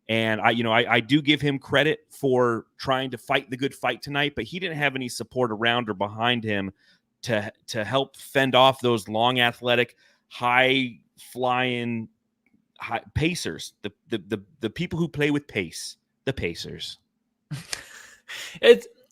And I do give him credit for trying to fight the good fight tonight, but he didn't have any support around or behind him to help fend off those long, athletic, high flying Pacers. The people who play with pace, the Pacers.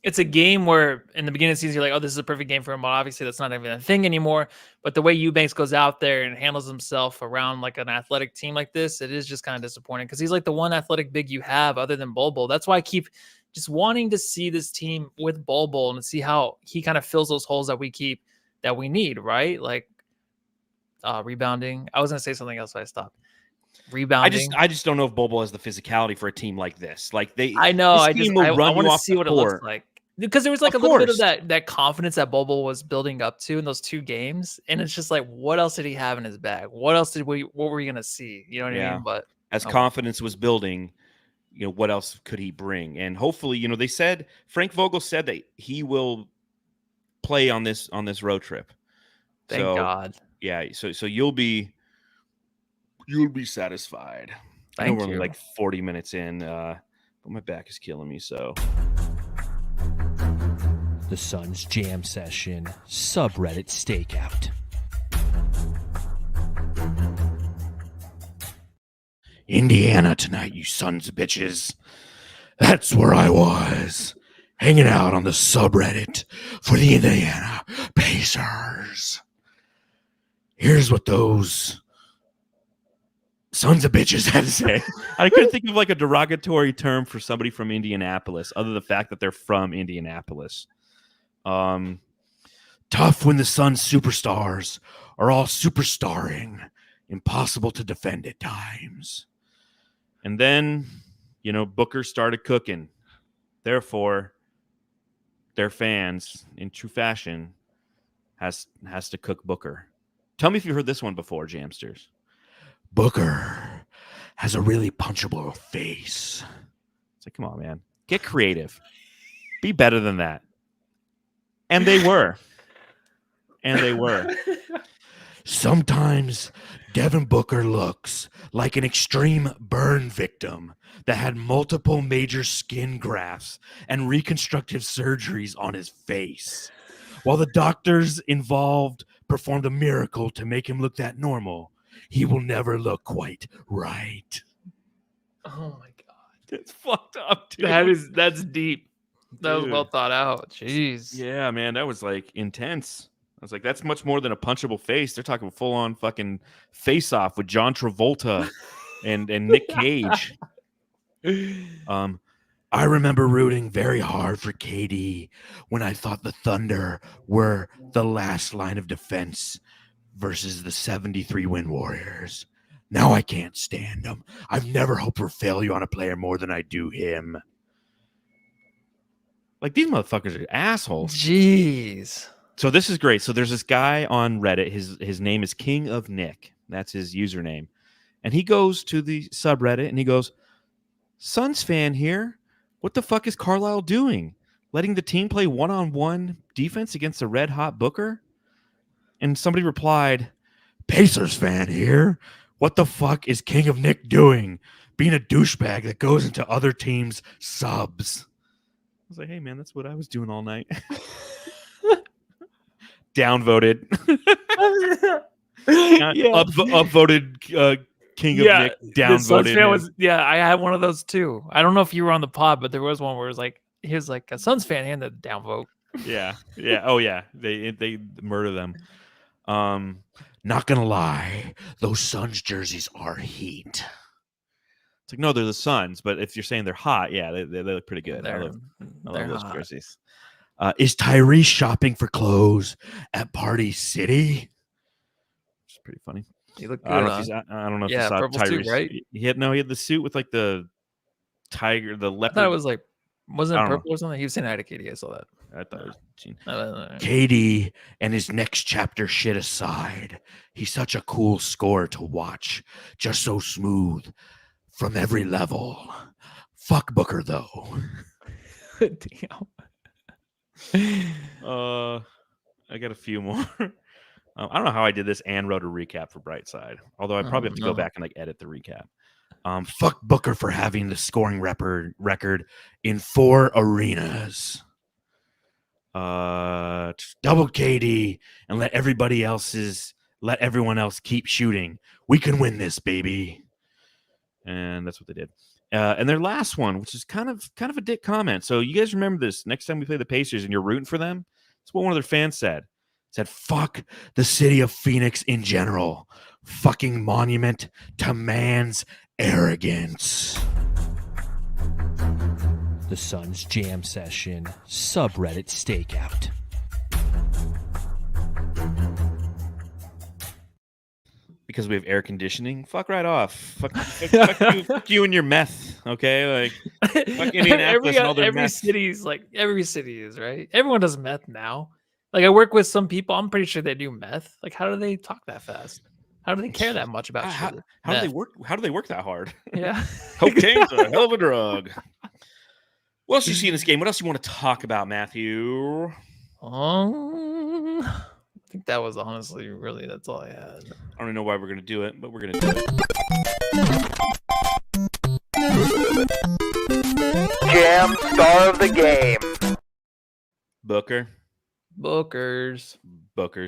It's a game where in the beginning of the season, you're like, oh, this is a perfect game for him. But obviously that's not even a thing anymore. But the way Eubanks goes out there and handles himself around like an athletic team like this, it is just kind of disappointing because he's like the one athletic big you have other than Bol Bol. That's why I keep just wanting to see this team with Bol Bol and see how he kind of fills those holes that we need, right? Like rebounding. I was going to say something else, so I stopped. Rebounding. I just don't know if Bol Bol has the physicality for a team like this. Like I know. I want to see what it looks like. Because there was like a little bit of that confidence that Bol Bol was building up to in those 2 games. And it's just like, what else did he have in his bag? What were we going to see? You know what I mean? But as confidence was building, what else could he bring? And hopefully, they said, Frank Vogel said that he will play on this road trip. Thank God. Yeah. So you'll be satisfied. I know we're only like 40 minutes in, but my back is killing me. So the Suns Jam Session subreddit stakeout. Indiana tonight, you sons of bitches. That's where I was, hanging out on the subreddit for the Indiana Pacers. Here's what those sons of bitches had to say. I couldn't think of like a derogatory term for somebody from Indianapolis other than the fact that they're from Indianapolis. Tough when the Suns superstars are all superstarring. Impossible to defend at times. And then, Booker started cooking. Therefore, their fans, in true fashion, has to cook Booker. Tell me if you heard this one before, Jamsters. Booker has a really punchable face. It's like, come on, man. Get creative. Be better than that. And they were. Sometimes Devin Booker looks like an extreme burn victim that had multiple major skin grafts and reconstructive surgeries on his face. While the doctors involved performed a miracle to make him look that normal, he will never look quite right. Oh my god, It's fucked up, dude. that's deep. That was Dude. well thought out. Jeez. Yeah, man, that was like intense. I was like, that's much more than a punchable face. They're talking full on fucking face off with John Travolta and Nick Cage. I remember rooting very hard for KD when I thought the Thunder were the last line of defense versus the 73-win Warriors. Now I can't stand them. I've never hoped for failure on a player more than I do him. Like, these motherfuckers are assholes. Jeez. So this is great. So there's this guy on Reddit. His name is King of Nick. That's his username. And he goes to the subreddit and he goes, Suns fan here. What the fuck is Carlisle doing? Letting the team play one-on-one defense against a red-hot Booker? And somebody replied, Pacers fan here. What the fuck is King of Nick doing? Being a douchebag that goes into other teams' subs. I was like, hey, man, that's what I was doing all night. Downvoted. Upvoted King of Nick. Downvoted. I had one of those too. I don't know if you were on the pod, but there was one where it was like, he was like a Suns fan and the downvote. Yeah. Oh yeah. They murder them. Not gonna lie, those Suns jerseys are heat. It's like, no, they're the Suns, but if you're saying they're hot, yeah, they look pretty good. I love those jerseys. Is Tyrese shopping for clothes at Party City? It's pretty funny. He looked good. I don't know if you saw purple Tyrese. suit, right? He had the suit with like the tiger, the I leopard. thought it was like, wasn't I it don't purple or something? He was saying hi to Katie. I saw that. I thought it was Gene. No. KD and his next chapter shit aside, he's such a cool scorer to watch. Just so smooth from every level. Fuck Booker though. Damn. I got a few more. I don't know how I did this and wrote a recap for Brightside. Although I probably have to go back and like edit the recap. Fuck Booker for having the scoring record in 4 arenas. Double KD and let everyone else keep shooting. We can win this, baby. And that's what they did. And their last one, which is kind of a dick comment. So you guys remember this. Next time we play the Pacers and you're rooting for them, that's what one of their fans said. Said, fuck the city of Phoenix in general. Fucking monument to man's arrogance. The Suns Jam Session subreddit stakeout. Because we have air conditioning, fuck right off. Fuck you and your meth, okay? Like, fuck Indianapolis and all their every meth. city is, right? Everyone does meth now. Like, I work with some people, I'm pretty sure they do meth. Like, how do they talk that fast? How do they care that much about How shit? do they work? How do they work that hard? Yeah. Cocaine's a hell of a drug. What else you see in this game? What else you want to talk about, Matthew? I think that was honestly that's all I had. I don't even know why we're going to do it, but we're going to do it. Jam star of the game. Bookers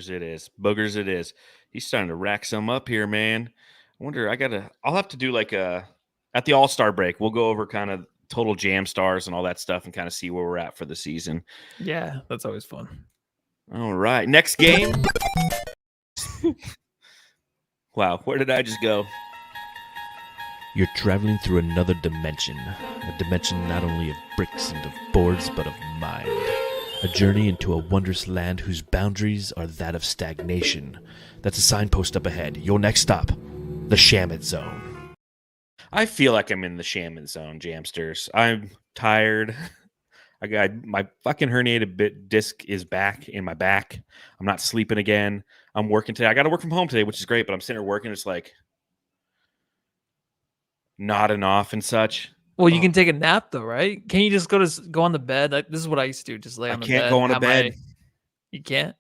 it is. Boogers it is. He's starting to rack some up here, man. I wonder, I'll have to do like at the All-Star break, we'll go over kind of total jam stars and all that stuff and kind of see where we're at for the season. Yeah, that's always fun. All right. Next game. Wow. Where did I just go? You're traveling through another dimension. A dimension not only of bricks and of boards, but of mind. A journey into a wondrous land whose boundaries are that of stagnation. That's a signpost up ahead. Your next stop, the Shamit Zone. I feel like I'm in the Shaman Zone, Jamsters. I'm tired. I got my fucking herniated disc is back in my back. I'm not sleeping again. I'm working today. I got to work from home today, which is great, but I'm sitting here working. It's like nodding off and such. Well, you can take a nap though, right? Can you just go on the bed? Like, this is what I used to do. Just lay I on the can't bed. go on a have bed. You can't?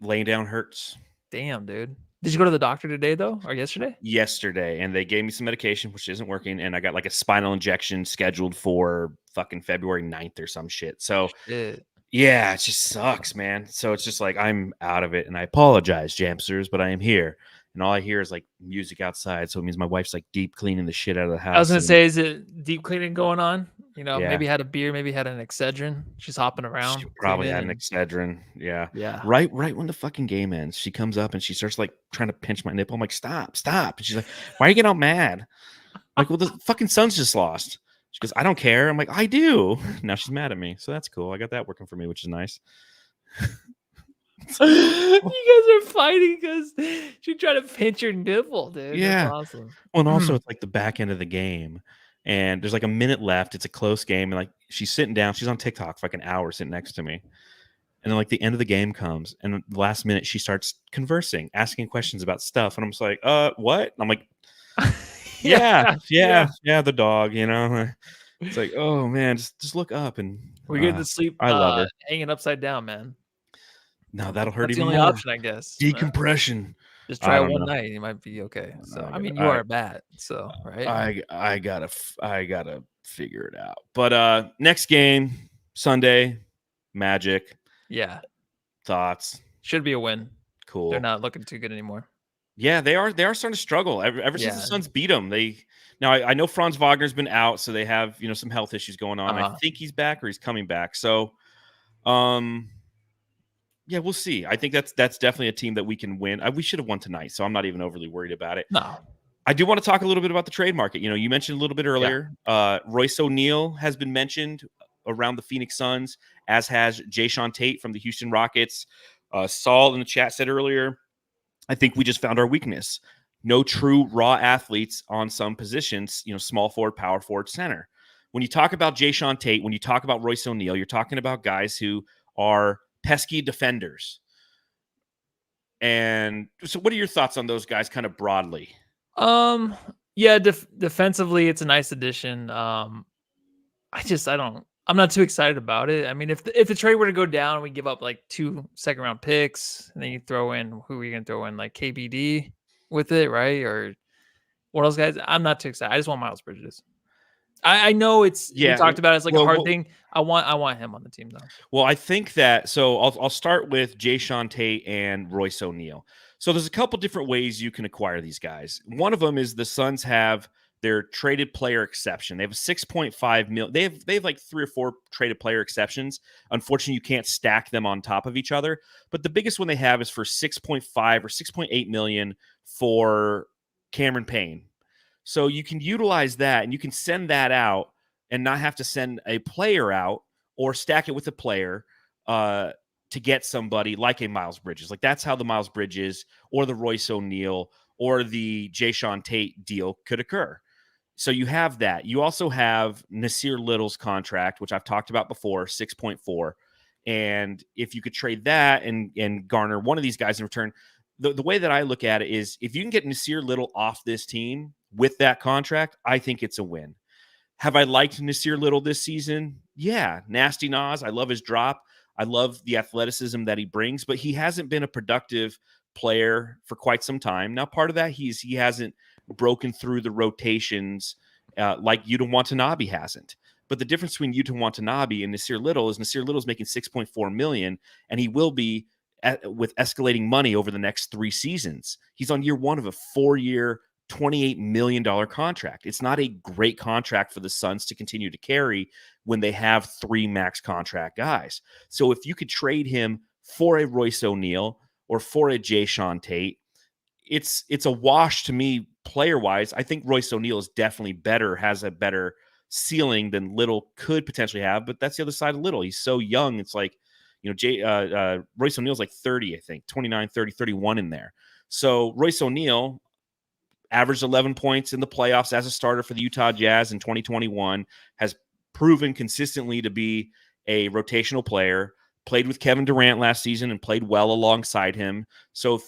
Laying down hurts. Damn, dude. Did you go to the doctor today though, or yesterday? Yesterday, and they gave me some medication, which isn't working, and I got like a spinal injection scheduled for fucking February 9th or some shit. So Shit. yeah, it just sucks, man. So it's just like I'm out of it, and I apologize, Jamsters, but I am here, and all I hear is like music outside. So it means my wife's like deep cleaning the shit out of the house. I was gonna and- say, is it deep cleaning going on? You know, Yeah. maybe had a beer, maybe had an Excedrin. She's hopping around. She probably had an cleaning Excedrin. Yeah. Yeah. Right when the fucking game ends, she comes up and she starts like trying to pinch my nipple. I'm like, stop. And she's like, why are you getting all mad? I'm like, well, the fucking Suns just lost. She goes, I don't care. I'm like, I do. Now she's mad at me. So that's cool. I got that working for me, which is nice. You guys are fighting because she tried to pinch your nipple, dude. Yeah. That's awesome. Well, and also it's like the back end of the game. And there's like a minute left. It's a close game. And like she's sitting down. She's on TikTok for like an hour sitting next to me. And then like the end of the game comes. And the last minute she starts conversing, asking questions about stuff. And I'm just like, what? And I'm like, yeah, the dog, you know. It's like, oh man, just look up and We get to sleep. I love her. Hanging upside down, man. No, that'll hurt That's the even only more. option, I guess. Decompression. Just I try don't one know. night, you might be okay. So I I mean, gotta- you I- are bad. So right. I gotta figure it out. But next game, Sunday, Magic. Yeah, Thoughts? should be a win. Cool. They're not looking too good anymore. Yeah, they are starting to struggle ever since the Yeah. Suns beat them. I know Franz Wagner's been out, so they have some health issues going on. I think he's back or he's coming back. So, yeah, we'll see. I think that's definitely a team that we can win. We should have won tonight, so I'm not even overly worried about it. No. I do want to talk a little bit about the trade market. You mentioned a little bit earlier. Royce O'Neal has been mentioned around the Phoenix Suns, as has Jayshawn Tate from the Houston Rockets. Saul in the chat said earlier, I think we just found our weakness. No true raw athletes on some positions, small forward, power forward, center. When you talk about Jayshawn Tate, when you talk about Royce O'Neal, you're talking about guys who are pesky defenders. And so what are your thoughts on those guys kind of broadly? Yeah, defensively, it's a nice addition. I'm not too excited about it. I mean, if the trade were to go down, we give up like 2 second-round picks, and then you throw in who are you gonna throw in, like KBD with it, right? Or one of those guys. I'm not too excited. I just want Miles Bridges. I know we talked about it as like a hard thing. I want him on the team though. Well, I think that I'll start with Jayshawn Tate and Royce O'Neal. So there's a couple different ways you can acquire these guys. One of them is the Suns have their traded player exception. They have a 6.5 million. They have like 3 or 4 traded player exceptions. Unfortunately, you can't stack them on top of each other. But the biggest one they have is for 6.5 or 6.8 million for Cameron Payne. So you can utilize that and you can send that out and not have to send a player out or stack it with a player to get somebody like a Miles Bridges. Like that's how the Miles Bridges or the Royce O'Neal or the Jayshawn Tate deal could occur. So you have that. You also have Nasir Little's contract, which I've talked about before, 6.4. And if you could trade that and garner one of these guys in return, the way that I look at it is if you can get Nasir Little off this team with that contract, I think it's a win. Have I liked Nasir Little this season? Yeah. Nasty Nas. I love his drop. I love the athleticism that he brings, but he hasn't been a productive player for quite some time. Now, part of that, he hasn't broken through the rotations like Yuta Watanabe hasn't. But the difference between Yuta Watanabe and Nasir Little is Nasir Little's making $6.4 million, and he will be with escalating money over the next 3 seasons. He's on year 1 of a 4-year, $28 million contract. It's not a great contract for the Suns to continue to carry when they have 3 max contract guys. So if you could trade him for a Royce O'Neal or for a Jayshawn Tate, it's a wash to me player-wise. I think Royce O'Neal is definitely better, has a better ceiling than Little could potentially have, but that's the other side of Little. He's so young. It's like, Royce O'Neal's like 30, I think, 29, 30, 31 in there. So Royce O'Neal averaged 11 points in the playoffs as a starter for the Utah Jazz in 2021, has proven consistently to be a rotational player, played with Kevin Durant last season and played well alongside him. So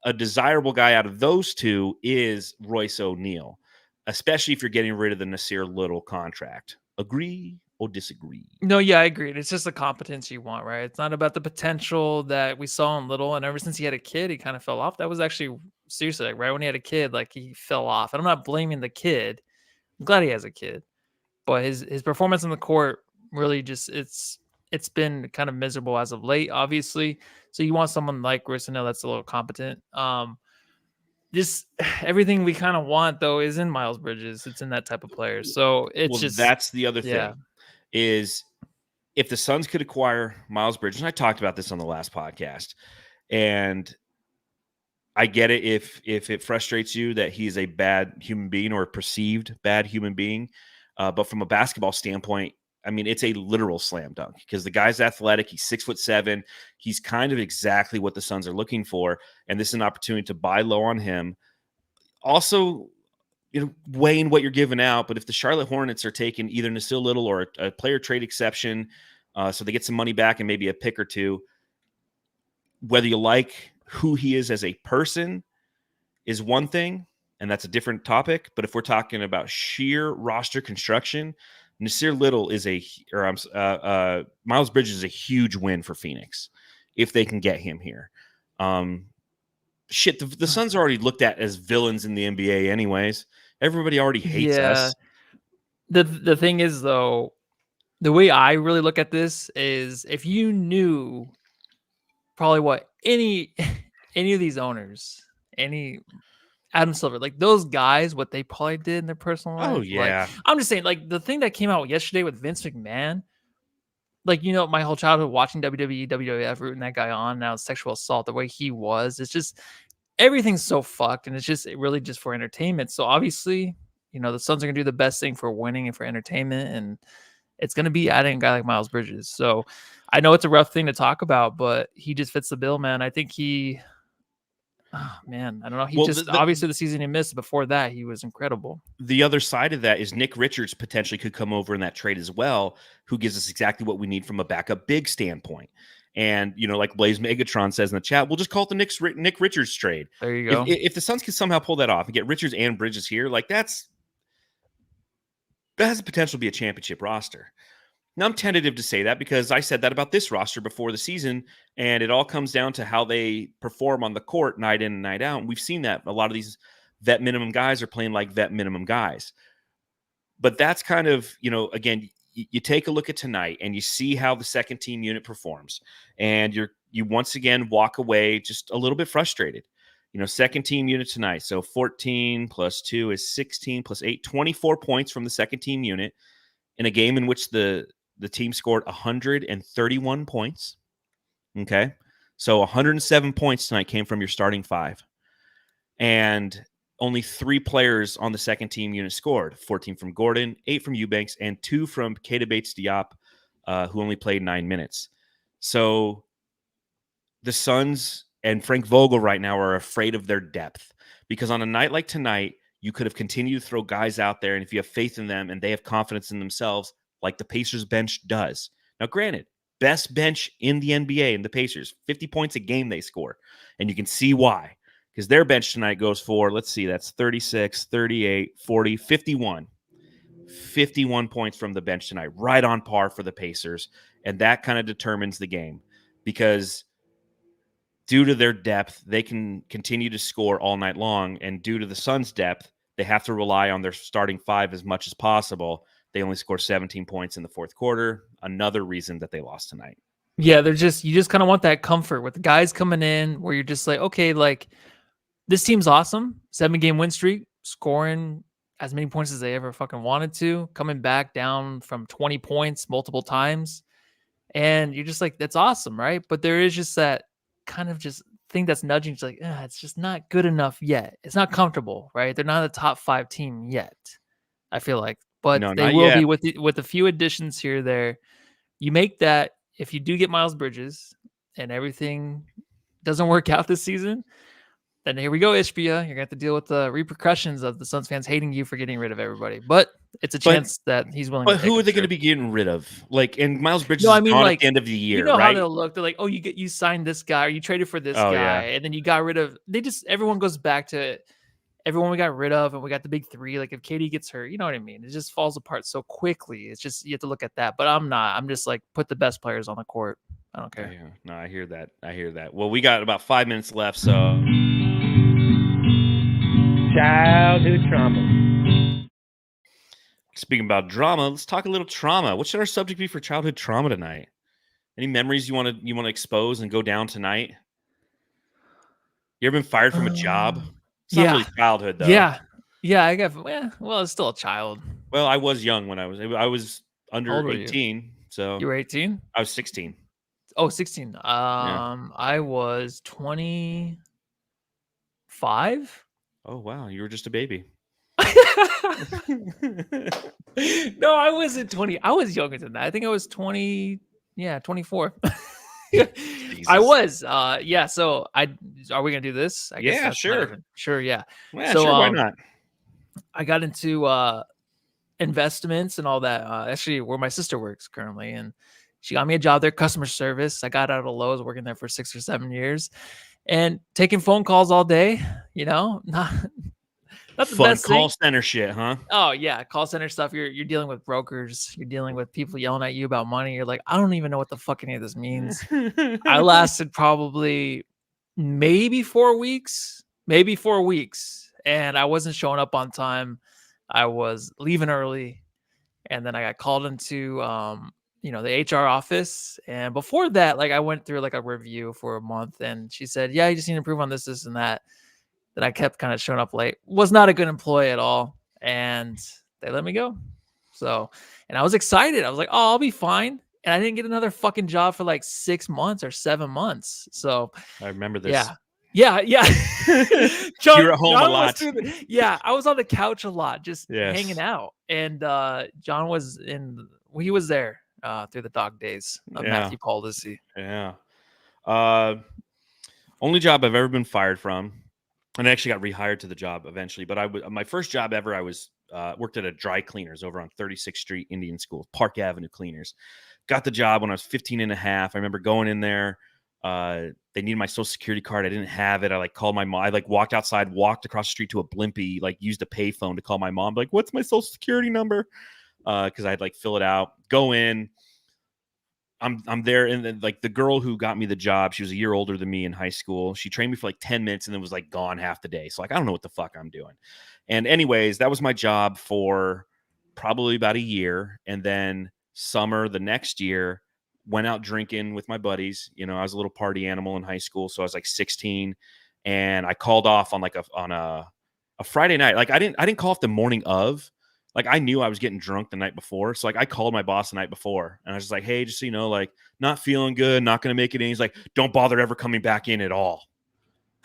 a desirable guy out of those two is Royce O'Neal, especially if you're getting rid of the Nasir Little contract. Agree or disagree? No, yeah, I agree. It's just the competence you want, right? It's not about the potential that we saw in Little. And ever since he had a kid, he kind of fell off. That was actually seriously like right when he had a kid, like he fell off. And I'm not blaming the kid. I'm glad he has a kid, but his performance on the court really just it's been kind of miserable as of late, obviously. So you want someone like Royce-O'Neal that's a little competent. This everything we kind of want though is in Miles Bridges. It's in that type of player. So it's just that's the other yeah. thing is if the Suns could acquire Miles Bridges, and I talked about this on the last podcast, and I get it if it frustrates you that he's a bad human being or a perceived bad human being, but from a basketball standpoint, I mean, it's a literal slam dunk because the guy's athletic. He's 6'7". He's kind of exactly what the Suns are looking for, and this is an opportunity to buy low on him. Also, weighing what you're giving out, but if the Charlotte Hornets are taking either Nasir Little or a player trade exception, so they get some money back and maybe a pick or two, whether you like who he is as a person is one thing, and that's a different topic. But if we're talking about sheer roster construction, Nasir Little is Miles Bridges is a huge win for Phoenix if they can get him here. The Suns are already looked at as villains in the NBA anyways. Everybody already hates us. The thing is, though, the way I really look at this is if you knew probably what any of these owners, any Adam Silver, like those guys, what they probably did in their personal life. Oh, yeah. Like, I'm just saying, like the thing that came out yesterday with Vince McMahon, like, my whole childhood watching WWE, WWF, rooting that guy on, now sexual assault, the way he was, it's just, everything's so fucked, and it's just really just for entertainment. So obviously, the Suns are going to do the best thing for winning and for entertainment, and it's going to be adding a guy like Miles Bridges. So I know it's a rough thing to talk about, but he just fits the bill, man. I think oh, man, I don't know. He obviously the season he missed, before that, he was incredible. The other side of that is Nick Richards potentially could come over in that trade as well, who gives us exactly what we need from a backup big standpoint. And, like Blaze Megatron says in the chat, we'll just call it the Nick Richards trade. There you go. If the Suns can somehow pull that off and get Richards and Bridges here, like that has the potential to be a championship roster. Now, I'm tentative to say that because I said that about this roster before the season, and it all comes down to how they perform on the court night in and night out. And we've seen that. A lot of these vet minimum guys are playing like vet minimum guys. But that's kind of, again, you take a look at tonight and you see how the second team unit performs, and you once again walk away just a little bit frustrated. Second team unit tonight. So 14 plus 2 is 16 plus 8, 24 points from the second team unit in a game in which the team scored 131 points. Okay. So 107 points tonight came from your starting five. And only 3 players on the second team unit scored. 14 from Gordon, 8 from Eubanks, and 2 from Keita Bates-Diop, who only played 9 minutes. So the Suns and Frank Vogel right now are afraid of their depth, because on a night like tonight, you could have continued to throw guys out there, and if you have faith in them and they have confidence in themselves, like the Pacers bench does. Now, granted, best bench in the NBA in the Pacers, 50 points a game they score, and you can see why, because their bench tonight goes for, let's see, that's 36, 38, 40, 51. 51 points from the bench tonight, right on par for the Pacers, and that kind of determines the game, because due to their depth, they can continue to score all night long. And due to the Suns' depth, they have to rely on their starting five as much as possible. They only score 17 points in the fourth quarter. Another reason that they lost tonight. Yeah, you just kind of want that comfort with the guys coming in where you're just like, okay, like this team's awesome. 7-game win streak, scoring as many points as they ever fucking wanted to, coming back down from 20 points multiple times. And you're just like, that's awesome, right? But there is just that kind of just thing that's nudging. It's like, it's just not good enough yet. It's not comfortable, right? They're not a top 5 team yet, I feel like. But No, they not will yet. be with a few additions here or there. You make that, if you do get Miles Bridges and everything doesn't work out this season, then here we go, Ishbia. You're gonna have to deal with the repercussions of the Suns fans hating you for getting rid of everybody. But it's a chance that he's willing. But to who take, are they going to sure. be getting rid of? Like, and Miles Bridges No, I is mean, gone like, at the end of the year, you know how right? they'll look. They're like, oh, you signed this guy, or you traded for this Oh, guy, yeah. and then you got rid of. Everyone goes back to everyone we got rid of, and we got the big three. Like if Katie gets hurt, you know what I mean? It just falls apart so quickly. It's just you have to look at that. But I'm not. I'm just like put the best players on the court. I don't care. Yeah, no, I hear that. Well, we got about 5 minutes left, so Childhood trauma. speaking about drama, let's talk a little trauma. What should our subject be for childhood trauma tonight? Any memories you want to expose and go down tonight? You ever been fired from a job? It's not really childhood though. Yeah. I got. Well, it's still a child. Well, I was young when I was under 18, so You were 18? I was 16. Oh, 16. I was 25. Oh wow, you were just a baby. No, I wasn't 20. I was younger than that. I think I was 20. Yeah, 24. I was. Yeah. So are we gonna do this? I guess that's sure. Sure. Yeah. Yeah, So, sure. Why not? I got into investments and all that. Actually, where my sister works currently, and she got me a job there, customer service. I got out of Lowe's, working there for 6 or 7 years, and taking phone calls all day. You know, not the Fun best call thing. center shit, huh? Oh yeah, call center stuff. You're dealing with brokers. You're dealing with people yelling at you about money. You're like, I don't even know what the fuck any of this means. I lasted probably maybe 4 weeks, and I wasn't showing up on time. I was leaving early, and then I got called into the HR office. And before that, like I went through like a review for a month, and she said, yeah, you just need to improve on this and that. Then I kept kind of showing up late. Was not a good employee at all, and they let me go. So, and I was excited. I was like, oh, I'll be fine. And I didn't get another fucking job for like 6 months or 7 months. So I remember this. Yeah. You were at home a lot. I was on the couch a lot, just Yes. hanging out. And John was he was there through the dog days of Matthew Policy. Yeah. Only job I've ever been fired from. And I actually got rehired to the job eventually. But my first job ever, I was worked at a dry cleaners over on 36th Street Indian School, Park Avenue Cleaners. Got the job when I was 15 and a half. I remember going in there. They needed my social security card. I didn't have it. I like called my mom. I like walked outside, walked across the street to a Blimpie, like used a pay phone to call my mom. Like, what's my social security number? Because I'd like fill it out, go in. I'm there, and then like the girl who got me the job, she was a year older than me in high school. She trained me for like 10 minutes and then was like gone half the day. So like I don't know what the fuck I'm doing. And anyways, that was my job for probably about a year. And then summer the next year, went out drinking with my buddies. You know, I was a little party animal in high school, so I was like 16, and I called off on like a Friday night. Like I didn't call off the morning of. Like I knew I was getting drunk the night before. So like I called my boss the night before, and I was just like, hey, just so you know, like not feeling good, not going to make it in. He's like, don't bother ever coming back in at all.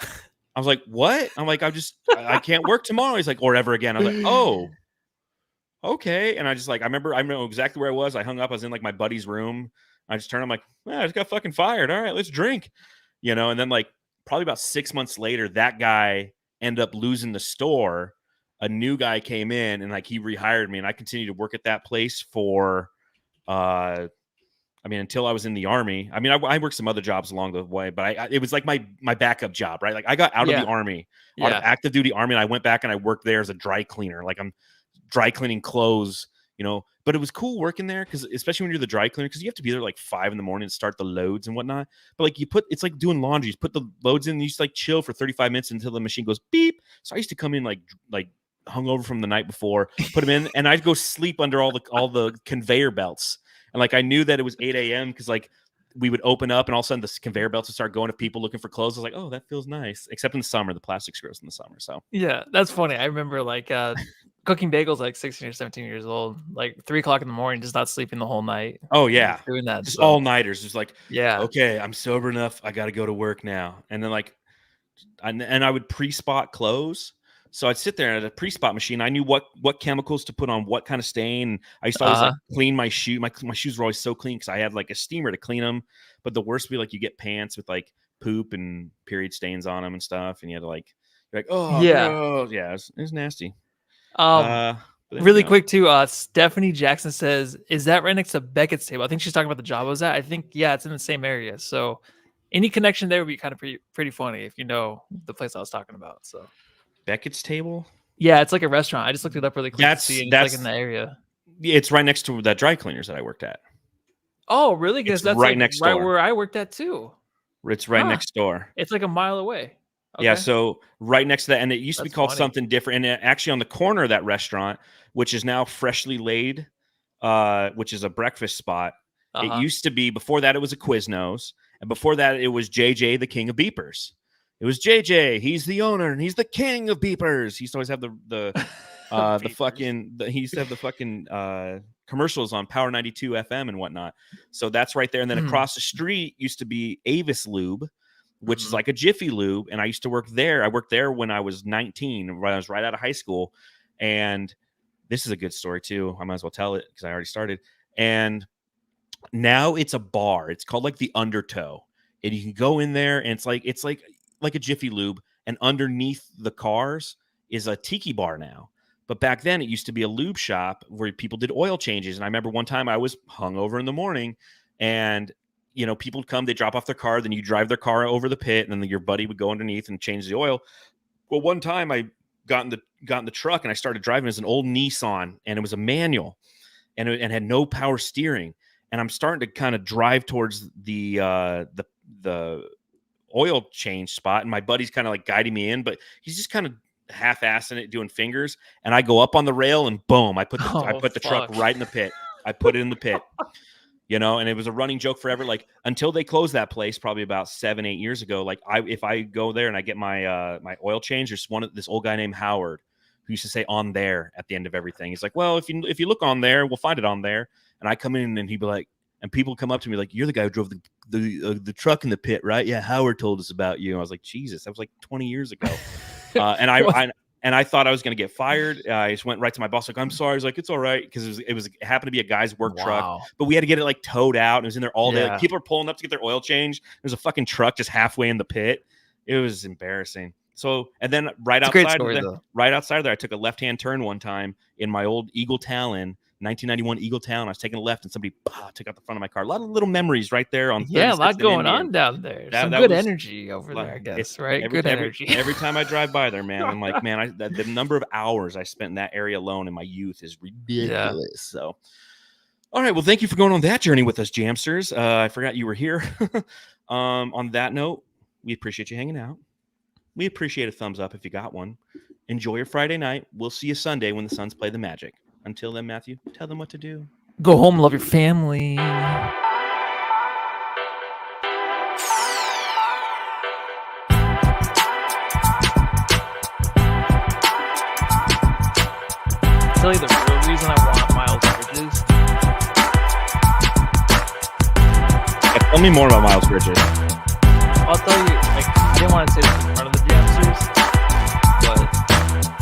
I was like, what? I'm like, I can't work tomorrow. He's like, or ever again. I was like, oh, okay. And I just like, I remember exactly where I was. I hung up. I was in like my buddy's room. I just turned. I'm like, I just got fucking fired. All right, let's drink, you know? And then like probably about 6 months later, that guy ended up losing the store. A new guy came in and like he rehired me, and I continued to work at that place for, until I was in the army. I mean, I worked some other jobs along the way, but it was like my backup job, right? Like I got out of the army, out of active duty army, and I went back and I worked there as a dry cleaner. Like I'm dry cleaning clothes, you know. But it was cool working there because, especially when you're the dry cleaner, because you have to be there like 5 a.m. to start the loads and whatnot. But like it's like doing laundry. You put the loads in, and you just like chill for 35 minutes until the machine goes beep. So I used to come in like hungover from the night before, put them in, and I'd go sleep under all the conveyor belts. And like I knew that it was 8 a.m. because like we would open up, and all of a sudden the conveyor belts would start going to people looking for clothes. I was like, oh, that feels nice. Except in the summer, the plastic's gross in the summer. So yeah, that's funny. I remember like cooking bagels like 16 or 17 years old, like 3 o'clock in the morning, just not sleeping the whole night. Oh yeah, doing that, just all nighters. Just like, yeah, okay, I'm sober enough. I got to go to work now. And then like, and I would pre-spot clothes. So I'd sit there at a pre-spot machine. I knew what chemicals to put on what kind of stain. I used to always like clean my shoe. My shoes were always so clean because I had like a steamer to clean them. But the worst would be like you get pants with like poop and period stains on them and stuff, and you had to you're like, oh Yeah. gross. Yeah, it was nasty. Really quick too. Stephanie Jackson says, "Is that right next to Beckett's table?" I think she's talking about the job I was at. I think it's in the same area. So any connection there would be kind of pretty funny if you know the place I was talking about. So Beckett's table. Yeah, it's like a restaurant. I just looked it up really quick to see, and it's like in the area. Yeah, it's right next to that dry cleaners that I worked at. Oh, really? Because that's right next door, where I worked at too. It's right next door. It's like a mile away. Okay. Yeah, so right next to that, and it used to be called funny. something different. And actually, on the corner of that restaurant, which is now Freshly Laid, which is a breakfast spot, it used to be. Before that, it was a Quiznos, and before that, it was JJ, the king of beepers. It was JJ. He's the owner, and he's the king of beepers. He used to always have he used to have the fucking commercials on Power 92 FM and whatnot. So that's right there. And then across the street used to be Avis Lube, which is like a Jiffy Lube. And I used to work there. I worked there when I was 19, when I was right out of high school. And this is a good story too. I might as well tell it because I already started. And now it's a bar. It's called like the Undertow. And you can go in there, and it's like a Jiffy Lube. And underneath the cars is a tiki bar now. But back then, it used to be a lube shop where people did oil changes. And I remember one time I was hungover in the morning, and people would come, they drop off their car, then you drive their car over the pit, and then your buddy would go underneath and change the oil. Well, one time I got in the truck and I started driving as an old Nissan, and it was a manual, and it had no power steering. And I'm starting to kind of drive towards the oil change spot, and my buddy's kind of like guiding me in, but he's just kind of half-assing it, doing fingers, and I go up on the rail, and boom, I put the truck right in the pit. I put it in the pit, and it was a running joke forever. Like until they closed that place, probably about 7-8 years ago. Like if I go there and I get my my oil change, there's this old guy named Howard who used to say "on there" at the end of everything. He's like, well, if you look on there, we'll find it on there. And I come in, and he'd be like, and people come up to me like, you're the guy who drove the truck in the pit, right? Yeah, Howard told us about you. And I was like, Jesus, that was like 20 years ago. And I thought I was going to get fired. I just went right to my boss, like, I'm sorry. I was like, it's all right. Because it happened to be a guy's work truck, but we had to get it like towed out. And it was in there all day. Like, people are pulling up to get their oil change. There's a fucking truck just halfway in the pit. It was embarrassing. So, and then right outside there, I took a left-hand turn one time in my old Eagle Talon, 1991 Eagle Talon. I was taking a left, and somebody took out the front of my car. A lot of little memories right there on. Yeah, a lot going on down there. Some good energy over there, I guess. Right, good energy. Every time I drive by there, man, I'm like, man, the number of hours I spent in that area alone in my youth is ridiculous. Yeah. So, all right, well, thank you for going on that journey with us, Jamsters. I forgot you were here. On that note, we appreciate you hanging out. We appreciate a thumbs up if you got one. Enjoy your Friday night. We'll see you Sunday when the Suns play the Magic. Until then, Matthew, tell them what to do. Go home, love your family. I'll tell you the real reason I want Miles Bridges. Tell me more about Miles Bridges. I'll tell you, I didn't want to say this